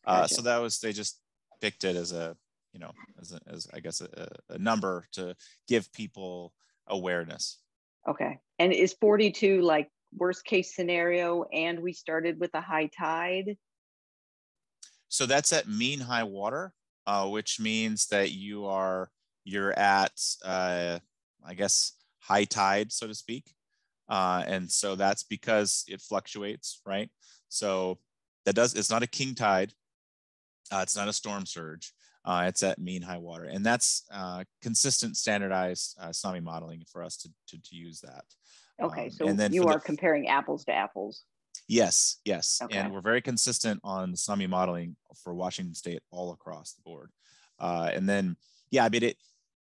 Gotcha. So that was, they just picked it as a, you know, as I guess a number to give people awareness. Okay. And is 42 like worst case scenario, and we started with a high tide? So that's at mean high water, which means that you're at, I guess, high tide, so to speak. And so that's because it fluctuates, right? So it's not a king tide. It's not a storm surge. It's at mean high water. And that's consistent standardized tsunami modeling for us to use that. Okay, so and then you are comparing apples to apples. Yes, yes. Okay. And we're very consistent on tsunami modeling for Washington State all across the board. And then, yeah, I mean,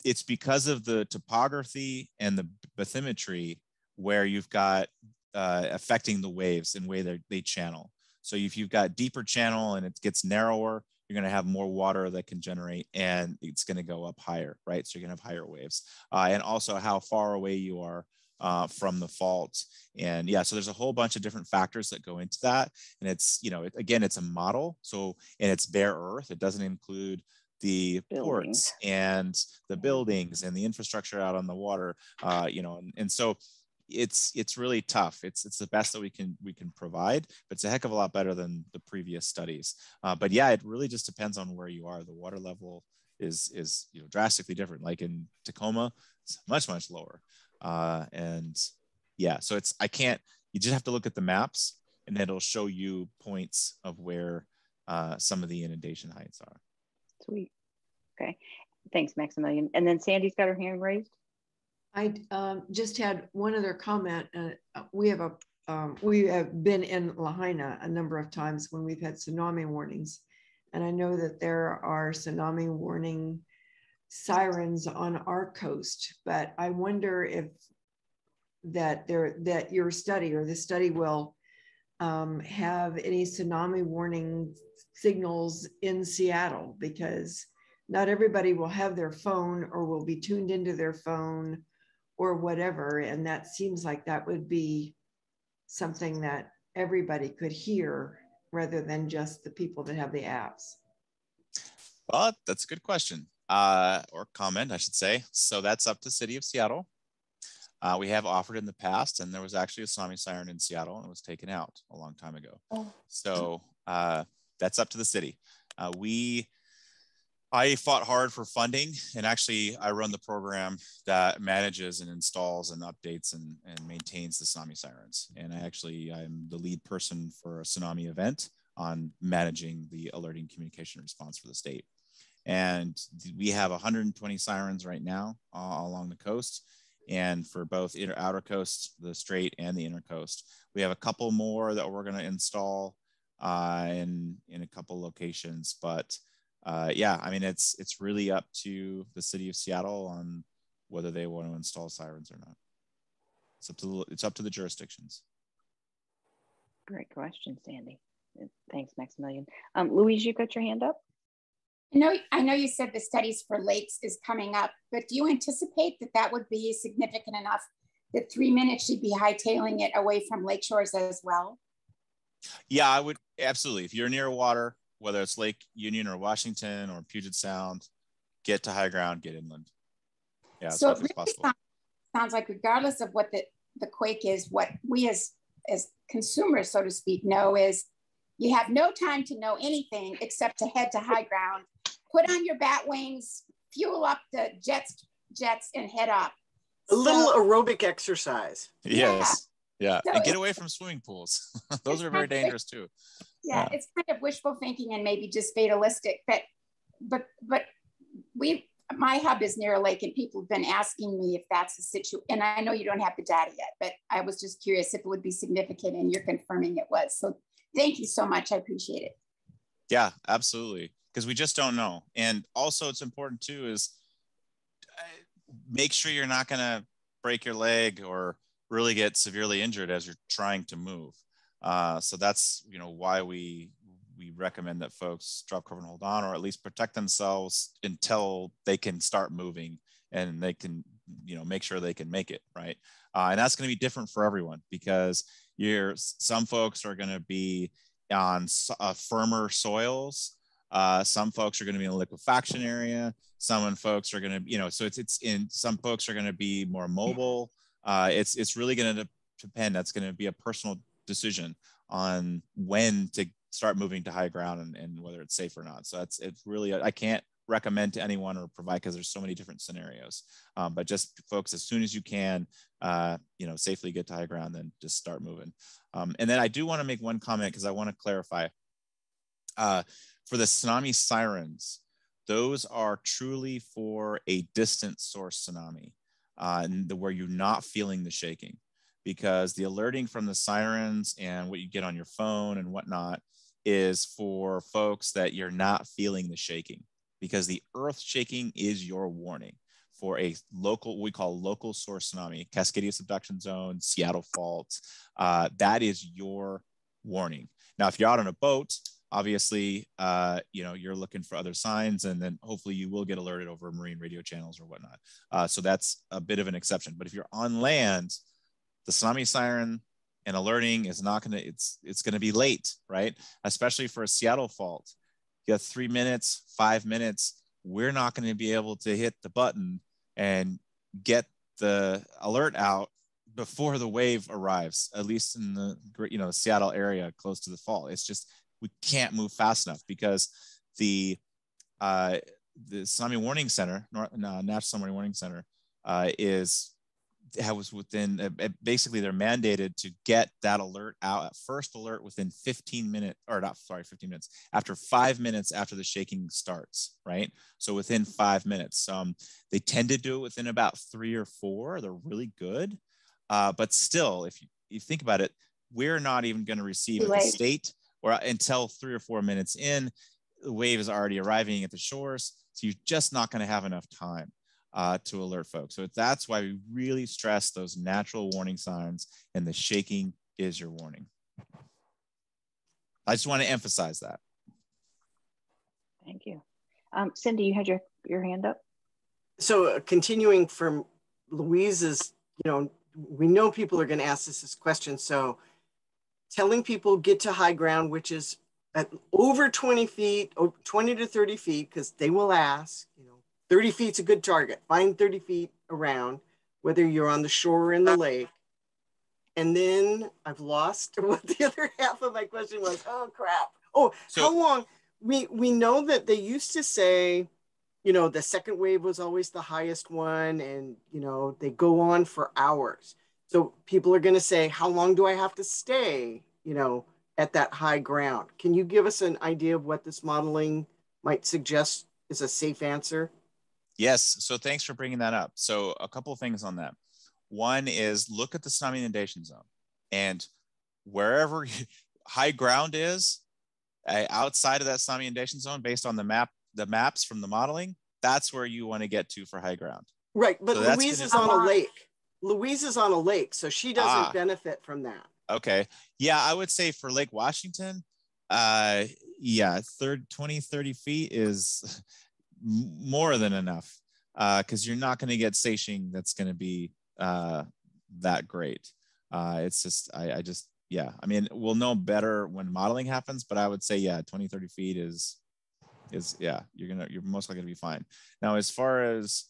it's because of the topography and the bathymetry where you've got affecting the waves and way they channel. So if you've got deeper channel and it gets narrower, you're going to have more water that can generate, and it's going to go up higher, right? So you're going to have higher waves. And also how far away you are from the fault. And yeah, so there's a whole bunch of different factors that go into that. And it's, you know, again, it's a model. So, and it's bare earth. It doesn't include the ports and the buildings and the infrastructure out on the water, you know, and so it's really tough. It's the best that we can provide, but it's a heck of a lot better than the previous studies. But yeah, it really just depends on where you are. The water level is you know, drastically different. Like in Tacoma, it's much lower. And yeah, so you just have to look at the maps, and it'll show you points of where some of the inundation heights are. Sweet. Okay. Thanks, Maximilian. And then Sandy's got her hand raised. I just had one other comment. We have been in Lahaina a number of times when we've had tsunami warnings, and I know that there are tsunami warning sirens on our coast. But I wonder if that your study or the study will have any tsunami warning signals in Seattle, because not everybody will have their phone or will be tuned into their phone or whatever. And that seems like that would be something that everybody could hear rather than just the people that have the apps. Well, that's a good question, or comment, I should say. So that's up to City of Seattle. We have offered in the past, and there was actually a tsunami siren in Seattle, and it was taken out a long time ago. So that's up to the city. I fought hard for funding, and actually I run the program that manages and installs and updates and maintains the tsunami sirens. And I'm the lead person for a tsunami event on managing the alerting communication response for the state. And we have 120 sirens right now along the coast. And for both outer coast, the strait, and the inner coast, we have a couple more that we're going to install in a couple locations. But yeah, I mean, it's really up to the city of Seattle on whether they want to install sirens or not. It's up to the jurisdictions. Great question, Sandy. Thanks, Maximilian. Louise, you got your hand up? I know you said the studies for lakes is coming up, but do you anticipate that would be significant enough that 3 minutes should be hightailing it away from lake shores as well? Yeah, I would absolutely. If you're near water, whether it's Lake Union or Washington or Puget Sound, get to high ground, get inland. Yeah, so as quick as possible. Sounds like regardless of what the quake is, what we as consumers, so to speak, know is you have no time to know anything except to head to high ground, put on your bat wings, fuel up the jets, and head up. A little aerobic exercise. Yes. Yeah. So and get away from swimming pools. Those are very dangerous too. Yeah, it's kind of wishful thinking and maybe just fatalistic. But my hub is near a lake, and people have been asking me if that's the situation. And I know you don't have the data yet, but I was just curious if it would be significant, and you're confirming it was. So thank you so much. I appreciate it. Yeah, absolutely. Because we just don't know. And also it's important too is make sure you're not going to break your leg or really get severely injured as you're trying to move. So that's, why we recommend that folks drop cover and hold on, or at least protect themselves until they can start moving and they can, make sure they can make it, right? And that's going to be different for everyone, because some folks are going to be on firmer soils. Some folks are going to be in a liquefaction area. Some folks are going to, so it's in, some folks are going to be more mobile. It's really going to depend. That's going to be a personal decision on when to start moving to high ground and whether it's safe or not. So it's really, I can't recommend to anyone or provide, because there's so many different scenarios. But just folks, as soon as you can, safely get to high ground, then just start moving. And then I do want to make one comment, because I want to clarify. For the tsunami sirens, those are truly for a distant source tsunami, where you're not feeling the shaking, because the alerting from the sirens and what you get on your phone and whatnot is for folks that you're not feeling the shaking, because the earth shaking is your warning for a local, we call local source tsunami, Cascadia subduction zone, Seattle fault. That is your warning. Now, if you're out on a boat, obviously, you're looking for other signs, and then hopefully you will get alerted over marine radio channels or whatnot. So that's a bit of an exception. But if you're on land, the tsunami siren and alerting is not going to, it's going to be late, right? Especially for a Seattle fault. You got 3 minutes, 5 minutes. We're not going to be able to hit the button and get the alert out before the wave arrives, at least in the Seattle area close to the fault. It's just, we can't move fast enough, because the Tsunami Warning Center, National Tsunami Warning Center, was within, basically they're mandated to get that alert out, at first alert within 15 minutes, or not, sorry, 15 minutes, after 5 minutes after the shaking starts, right? So within 5 minutes. They tend to do it within about 3 or 4. They're really good. But still, if you think about it, we're not even going to receive at the state or until 3 or 4 minutes in. The wave is already arriving at the shores. So you're just not going to have enough time to alert folks. So that's why we really stress those natural warning signs, and the shaking is your warning. I just want to emphasize that. Thank you. Cindy, you had your hand up. So continuing from Louise's, we know people are going to ask this question. So telling people get to high ground, which is at over 20 feet, 20 to 30 feet, because they will ask, 30 feet's a good target. Find 30 feet around, whether you're on the shore or in the lake. And then I've lost what the other half of my question was. Oh, crap. Oh, so how long? We know that they used to say, the second wave was always the highest one, and, they go on for hours. So people are going to say, how long do I have to stay, at that high ground? Can you give us an idea of what this modeling might suggest is a safe answer? Yes. So thanks for bringing that up. So a couple of things on that. One is look at the tsunami inundation zone, and wherever high ground is outside of that tsunami inundation zone, based on the maps from the modeling, that's where you want to get to for high ground. Right. But so Louise is on a lake. Louise is on a lake, so she doesn't benefit from that. Okay. Yeah, I would say for Lake Washington, 20, 30 feet is more than enough, because you're not going to get sashing that's going to be that great. It's just, I mean, we'll know better when modeling happens, but I would say, 20, 30 feet is you're most likely to be fine. Now, as far as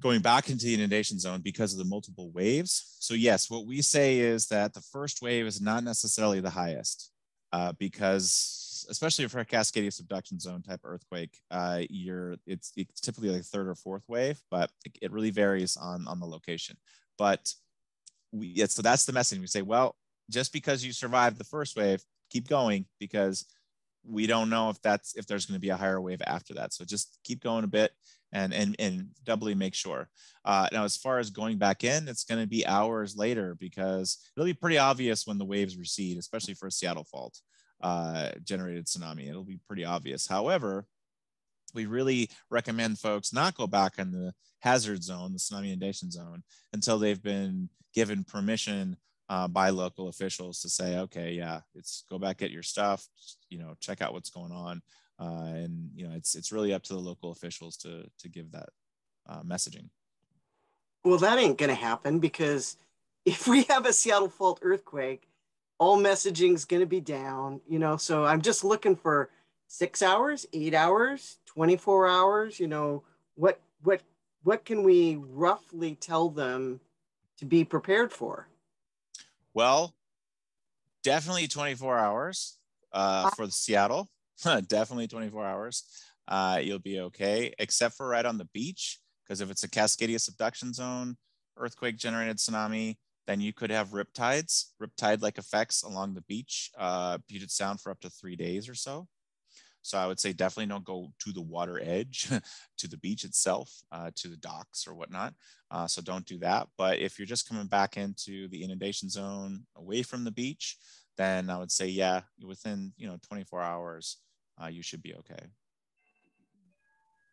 going back into the inundation zone because of the multiple waves. So yes, what we say is that the first wave is not necessarily the highest, because especially for a Cascadia subduction zone type earthquake, it's typically like third or fourth wave, but it really varies on the location. But so that's the message. We say, well, just because you survived the first wave, keep going, because we don't know if there's going to be a higher wave after that. So just keep going a bit and doubly make sure. Now, as far as going back in, it's going to be hours later, because it'll be pretty obvious when the waves recede, especially for a Seattle fault generated tsunami. It'll be pretty obvious. However, we really recommend folks not go back in the hazard zone, the tsunami inundation zone, until they've been given permission by local officials to say, okay, it's go back, get your stuff, check out what's going on. And it's really up to the local officials to give that messaging. Well, that ain't going to happen, because if we have a Seattle fault earthquake, all messaging is going to be down, you know, so I'm just looking for 6 hours, 8 hours, 24 hours, you know, what can we roughly tell them to be prepared for? Well, definitely 24 hours for the Seattle. Definitely 24 hours. You'll be okay, except for right on the beach, because if it's a Cascadia subduction zone, earthquake generated tsunami, then you could have riptide-like effects along the beach, Puget Sound for up to 3 days or so. So I would say definitely don't go to the water edge, to the beach itself, to the docks or whatnot. So don't do that. But if you're just coming back into the inundation zone away from the beach, then I would say, yeah, within 24 hours, you should be okay.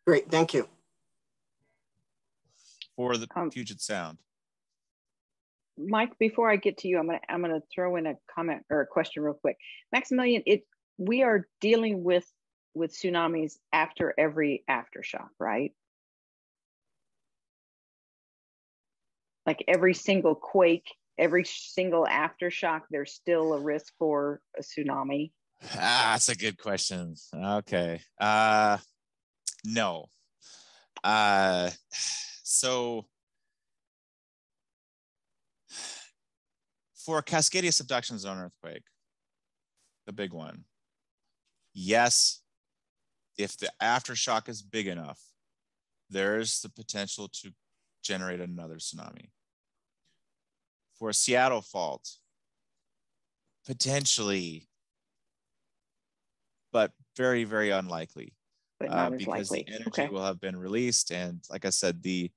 Great, thank you. For the Puget Sound. Mike, before I get to you, I'm gonna throw in a comment or a question real quick. Maximilian, we are dealing with tsunamis after every aftershock, right? Like every single quake, every single aftershock, there's still a risk for a tsunami. That's a good question. Okay. No. So for a Cascadia subduction zone earthquake, the big one, yes, if the aftershock is big enough, there's the potential to generate another tsunami. For a Seattle fault, potentially, but very, very unlikely. But not as because likely. The energy will have been released. And like I said, the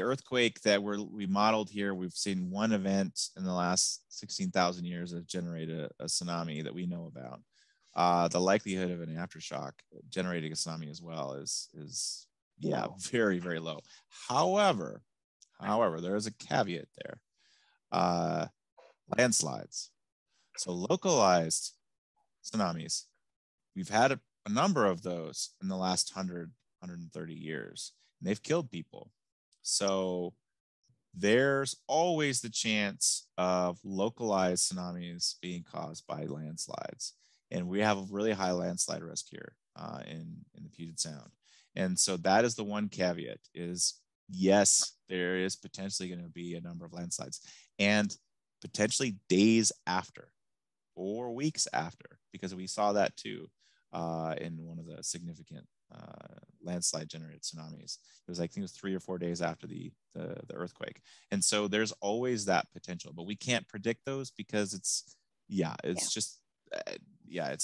earthquake that we modeled here, we've seen one event in the last 16,000 years that generated a tsunami that we know about. The likelihood of an aftershock generating a tsunami as well is very, very low. However, there is a caveat there. Landslides. So localized tsunamis, we've had a number of those in the last 130 years, and they've killed people. So there's always the chance of localized tsunamis being caused by landslides. And we have a really high landslide risk here in the Puget Sound. And so that is the one caveat is, yes, there is potentially going to be a number of landslides and potentially days after or weeks after, because we saw that too in one of the significant landslide generated tsunamis. It was, I think it was 3 or 4 days after the earthquake. And so there's always that potential, but we can't predict those because it's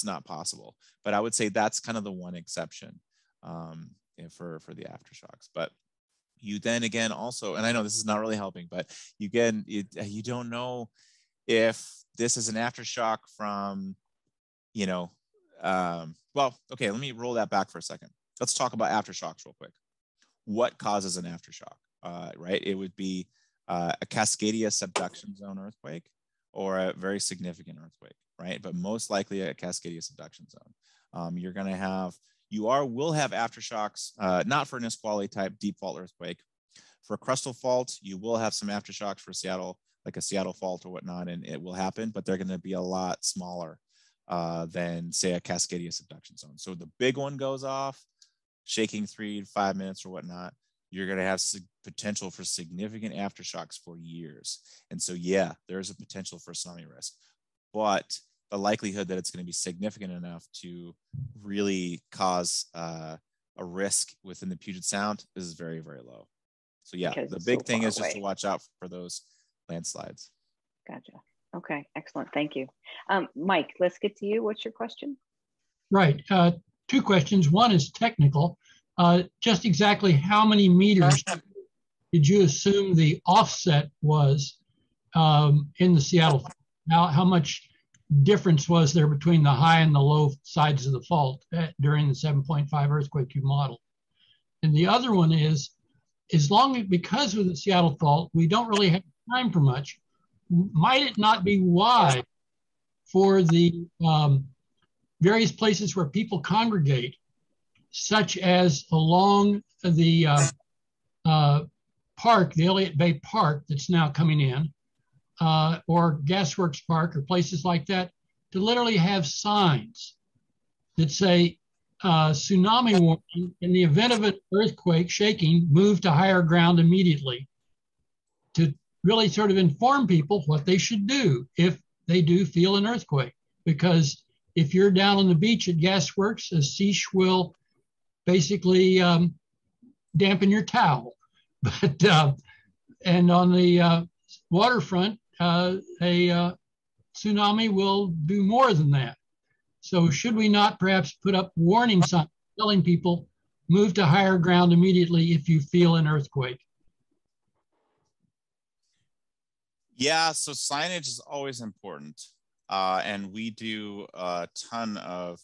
not possible. But I would say that's kind of the one exception for the aftershocks. But you then again also, and I know this is not really helping, but you don't know if this is an aftershock from, well, okay, let me roll that back for a second. Let's talk about aftershocks real quick. What causes an aftershock, right? It would be a Cascadia subduction zone earthquake or a very significant earthquake, right? But most likely a Cascadia subduction zone. Will have aftershocks, not for an Nisqually type deep fault earthquake. For a crustal fault, you will have some aftershocks for Seattle, like a Seattle fault or whatnot, and it will happen, but they're going to be a lot smaller than, say, a Cascadia subduction zone. So the big one goes off, shaking 3 to 5 minutes or whatnot. You're going to have potential for significant aftershocks for years. And so, yeah, there's a potential for tsunami risk, but the likelihood that it's going to be significant enough to really cause a risk within the Puget Sound is very, very low. So yeah, the big thing is just to watch out for those landslides. Gotcha. Okay, excellent. Thank you. Mike, let's get to you. What's your question? Right. 2 questions. One is technical. Just exactly how many meters did you assume the offset was in the Seattle? How much difference was there between the high and the low sides of the fault during the 7.5 earthquake you modeled? And the other one is, because of the Seattle fault, we don't really have time for much. Might it not be wise for the various places where people congregate, such as along the park, the Elliott Bay Park that's now coming in, or Gasworks Park or places like that to literally have signs that say tsunami warning in the event of an earthquake shaking, move to higher ground immediately, to really sort of inform people what they should do if they do feel an earthquake. Because if you're down on the beach at Gasworks, a seiche will basically dampen your towel. But and on the waterfront, a tsunami will do more than that. So should we not perhaps put up warning signs telling people move to higher ground immediately if you feel an earthquake? Yeah, so signage is always important. And we do a ton of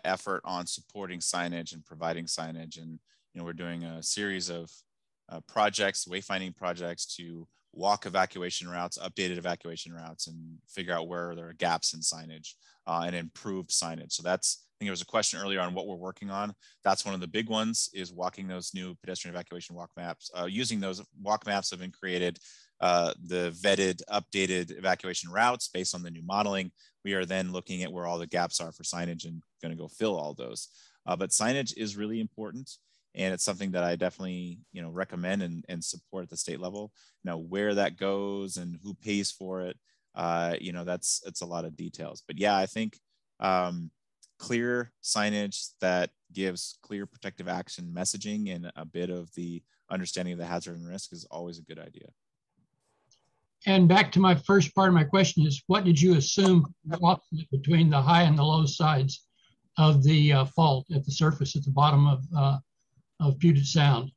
effort on supporting signage and providing signage. And, you know, we're doing a series of projects, wayfinding projects to walk evacuation routes, updated evacuation routes, and figure out where there are gaps in signage and improved signage. So that's, I think there was a question earlier on what we're working on. That's one of the big ones, is walking those new pedestrian evacuation walk maps. Using those walk maps have been created, the vetted, updated evacuation routes based on the new modeling. We are then looking at where all the gaps are for signage and going to go fill all those. But signage is really important. And it's something that I definitely, you know, recommend and support at the state level. Now, where that goes and who pays for it, you know, it's a lot of details. But yeah, I think clear signage that gives clear protective action messaging and a bit of the understanding of the hazard and risk is always a good idea. And back to my first part of my question is, what did you assume between the high and the low sides of the fault at the surface at the bottom of Puget Sound?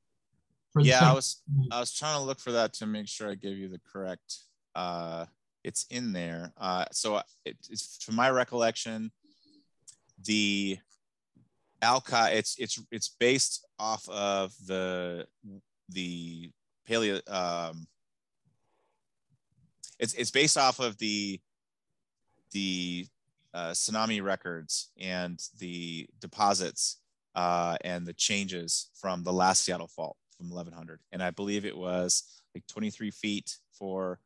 Yeah, I was trying to look for that to make sure I gave you the correct. It's in there. So it's from my recollection, the Alki. It's based off of the paleo. It's based off of the tsunami records and the deposits and the changes from the last Seattle fault from 1100. And I believe it was like 23 feet for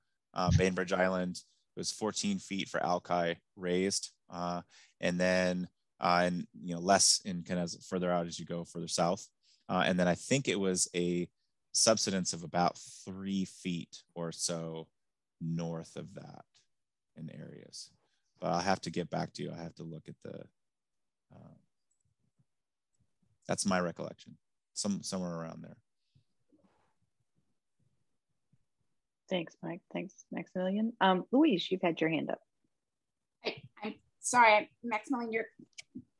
Bainbridge Island. It was 14 feet for Alki raised. And then, and you know, less in kind of further out as you go further south. And then I think it was a subsidence of about 3 feet or so north of that in areas. But I'll have to get back to you. I have to look at the, that's my recollection, somewhere around there. Thanks, Mike. Thanks, Maximilian. Louise, you've had your hand up. I'm sorry, Maximilian,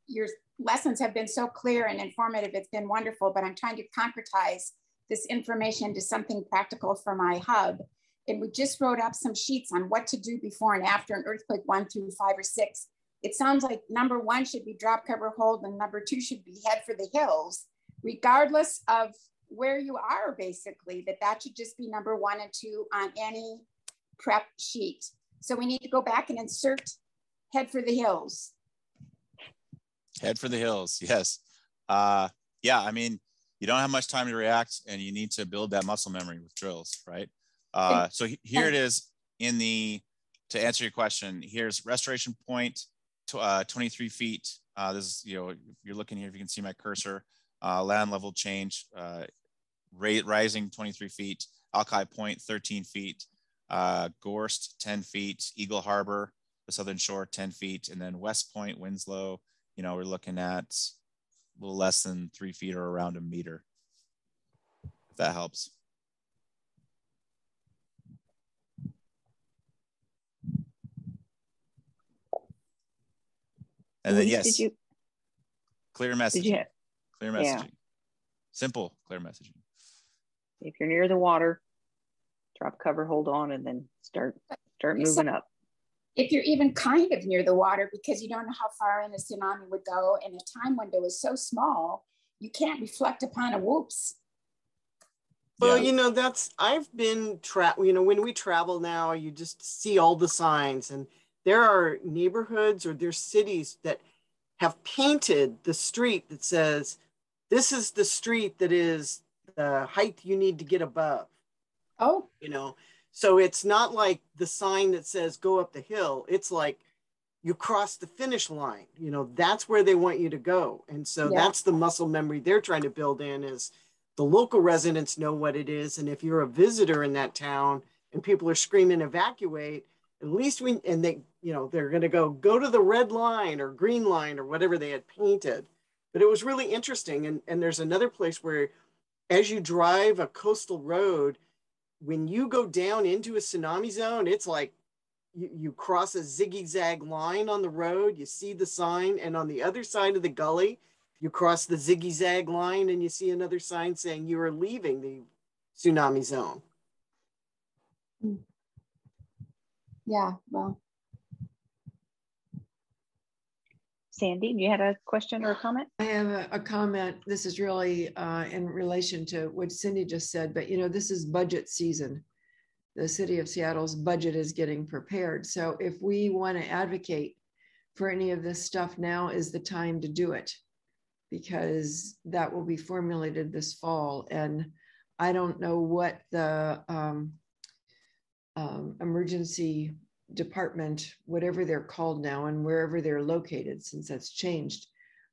your lessons have been so clear and informative. It's been wonderful, but I'm trying to concretize this information to something practical for my hub. And we just wrote up some sheets on what to do before and after an earthquake 1 through 5 or 6. It sounds like number 1 should be drop, cover, hold, and number 2 should be head for the hills, regardless of where you are, basically, that should just be number 1 and 2 on any prep sheet. So we need to go back and insert head for the hills. Head for the hills, yes. Yeah, I mean, you don't have much time to react and you need to build that muscle memory with drills, right? So here it is in the, to answer your question, here's restoration point, 23 feet. This is, you know, if you're looking here, if you can see my cursor, land level change, rising 23 feet, Alki Point 13 feet, Gorst 10 feet, Eagle Harbor, the southern shore 10 feet, and then West Point, Winslow, you know, we're looking at a little less than 3 feet or around a meter, if that helps. And then, yes, clear messaging, clear messaging, yeah. Simple, clear messaging. If you're near the water, drop, cover, hold on, and then start moving up. If you're even kind of near the water, because you don't know how far in a tsunami would go, and the time window is so small, you can't reflect upon a whoops. Well, you know, I've been, you know, when we travel now, you just see all the signs, and there are neighborhoods or there's cities that have painted the street that says, this is the street that is the height you need to get above. Oh. You know, So it's not like the sign that says go up the hill. It's like you cross the finish line. You know, that's where they want you to go. And so that's the muscle memory they're trying to build in, is the local residents know what it is. And if you're a visitor in that town and people are screaming evacuate, at least they, you know, they're going to go to the red line or green line or whatever they had painted. But it was really interesting. And there's another place where as you drive a coastal road, when you go down into a tsunami zone, it's like you cross a zigzag line on the road, you see the sign, and on the other side of the gully, you cross the zigzag line and you see another sign saying you are leaving the tsunami zone. Yeah, well. Sandy, you had a question or a comment? I have a comment. This is really in relation to what Cindy just said, but you know, this is budget season. The city of Seattle's budget is getting prepared. So if we want to advocate for any of this stuff, now is the time to do it, because that will be formulated this fall. And I don't know what the emergency department, whatever they're called now and wherever they're located, since that's changed,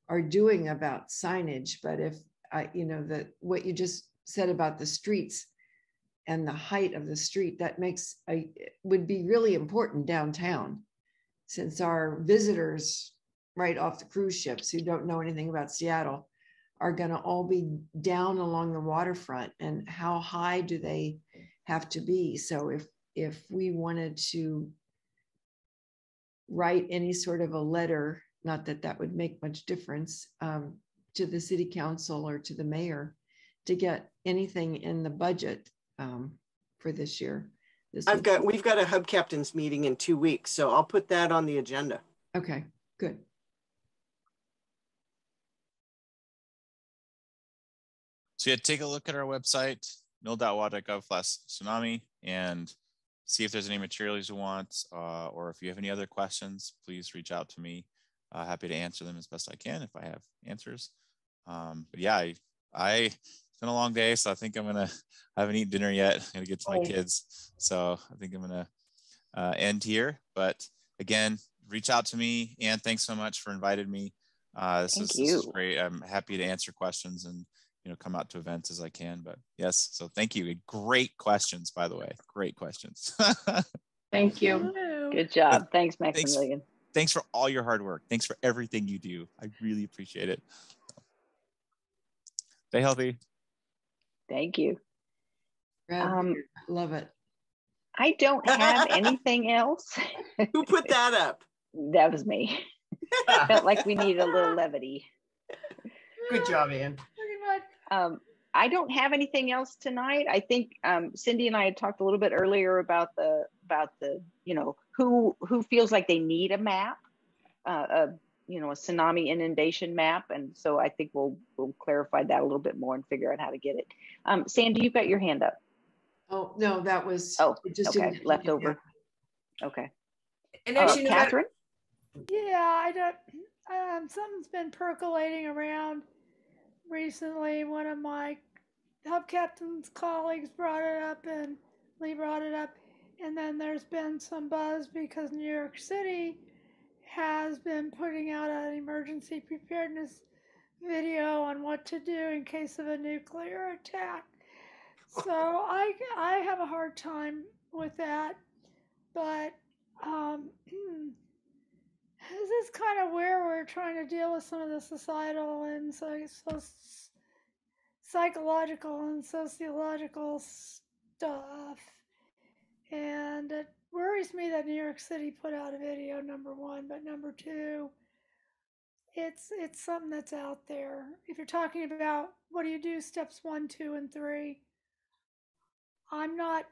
are doing about signage. But if you know, that what you just said about the streets and the height of the street, that would be really important downtown, since our visitors right off the cruise ships who don't know anything about Seattle are going to all be down along the waterfront. And how high do they have to be? So if we wanted to write any sort of a letter, not that that would make much difference, to the city council or to the mayor to get anything in the budget for this year. We've got a hub captains meeting in 2 weeks, so I'll put that on the agenda. Okay, good. So yeah, take a look at our website, mil.wa.gov/tsunami, and see if there's any materials you want, or if you have any other questions, please reach out to me. Happy to answer them as best I can if I have answers. But yeah, it's been a long day, so I think I haven't eaten dinner yet. I'm gonna get to my kids, so I think I'm gonna end here. But again, reach out to me, and thanks so much for inviting me. This is great. I'm happy to answer questions and come out to events as I can. But yes, so thank you. Great questions, by the way. Great questions. Thank you. Good job. Thanks, Maximilian. Thanks for all your hard work. Thanks for everything you do. I really appreciate it. Stay healthy. Thank you. Love it. I don't have anything else. Who put that up? That was me. Felt like we needed a little levity. Good job, Ann. I don't have anything else tonight. I think Cindy and I had talked a little bit earlier about the who feels like they need a map, a tsunami inundation map, and so I think we'll clarify that a little bit more and figure out how to get it. Sandy, you've got your hand up. Oh no, that was okay, left over. Okay. And actually, Catherine. Yeah, I don't. Something's been percolating around recently. One of my hub captain's colleagues brought it up, and Lee brought it up, and then there's been some buzz because New York City has been putting out an emergency preparedness video on what to do in case of a nuclear attack. So I have a hard time with that, but this is kind of where we're trying to deal with some of the societal and psychological and sociological stuff. And it worries me that New York City put out a video, number one, but number two, it's something that's out there. If you're talking about what do you do, steps 1, 2, and 3, I'm not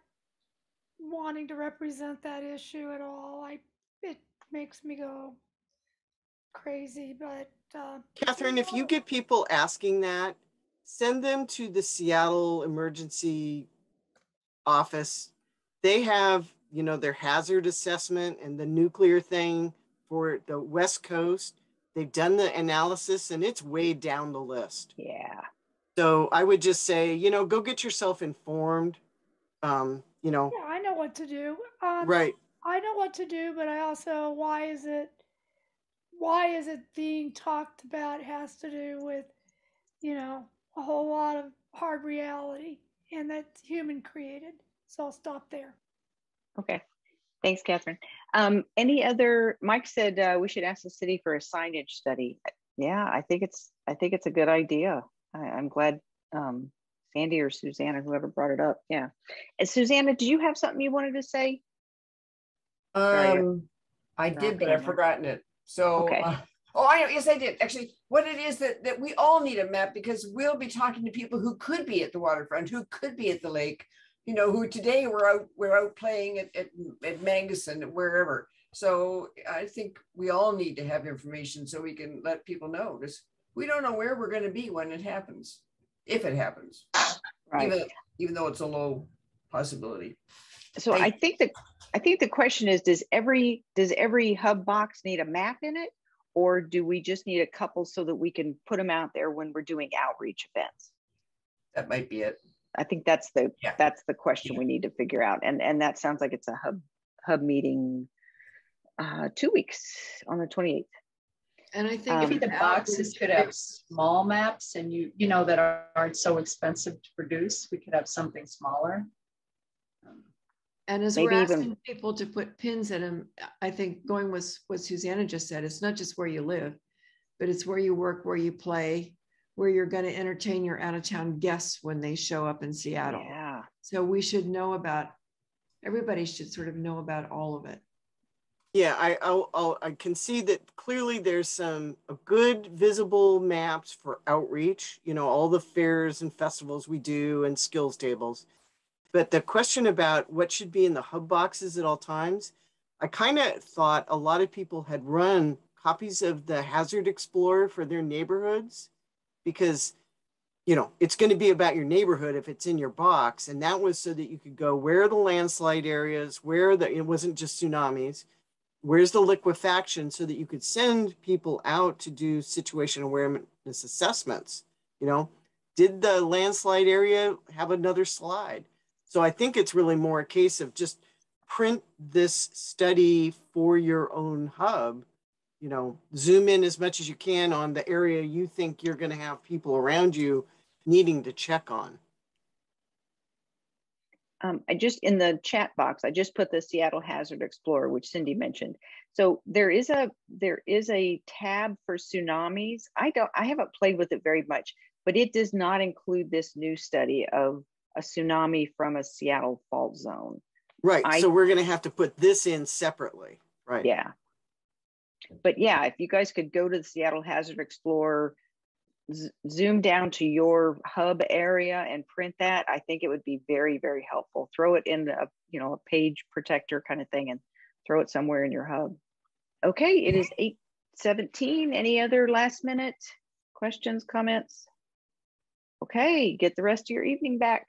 wanting to represent that issue at all. It makes me go crazy, but Catherine, if you get people asking that, send them to the Seattle Emergency Office. They have, their hazard assessment and the nuclear thing for the West Coast. They've done the analysis and it's way down the list. Yeah. So I would just say, go get yourself informed. Yeah, I know what to do. Right. I know what to do, but I also, why is it being talked about has to do with, a whole lot of hard reality, and that's human created. So I'll stop there. Okay. Thanks, Catherine. Any other, Mike said we should ask the city for a signage study. Yeah, I think it's a good idea. I'm glad Sandy or Susanna, whoever brought it up. Yeah. And Susanna, did you have something you wanted to say? I did, but I've forgotten it. So, okay. I know. Yes, I did. Actually, what it is that we all need a map, because we'll be talking to people who could be at the waterfront, who could be at the lake, who today we're out playing at Magnuson, wherever. So I think we all need to have information so we can let people know, because we don't know where we're going to be when it happens, if it happens, right? Even though it's a low possibility. So I think the question is, does every hub box need a map in it, or do we just need a couple so that we can put them out there when we're doing outreach events? That might be it. I think that's the question we need to figure out, and that sounds like it's a hub meeting 2 weeks on the 28th. And I think if the boxes could have small maps, and that aren't so expensive to produce, we could have something smaller. And as we're asking people to put pins in them, I think going with what Susanna just said, it's not just where you live, but it's where you work, where you play, where you're going to entertain your out-of-town guests when they show up in Seattle. Yeah. So we should know about, everybody should sort of know about all of it. Yeah, I can see that clearly there's some good visible maps for outreach, all the fairs and festivals we do and skills tables. But the question about what should be in the hub boxes at all times, I kind of thought a lot of people had run copies of the Hazard Explorer for their neighborhoods, because, it's going to be about your neighborhood if it's in your box. And that was so that you could go, where are the landslide areas, it wasn't just tsunamis, where's the liquefaction, so that you could send people out to do situation awareness assessments. Did the landslide area have another slide? So I think it's really more a case of just print this study for your own hub, zoom in as much as you can on the area you think you're going to have people around you needing to check on. I just, in the chat box, I just put the Seattle Hazard Explorer, which Cindy mentioned. So there is a tab for tsunamis. I haven't played with it very much, but it does not include this new study of a tsunami from a Seattle fault zone. Right. So we're going to have to put this in separately. Right. Yeah. But yeah, if you guys could go to the Seattle Hazard Explorer, zoom down to your hub area and print that, I think it would be very, very helpful. Throw it in a page protector kind of thing and throw it somewhere in your hub. Okay, it is 8:17. Any other last minute questions, comments? Okay, get the rest of your evening back.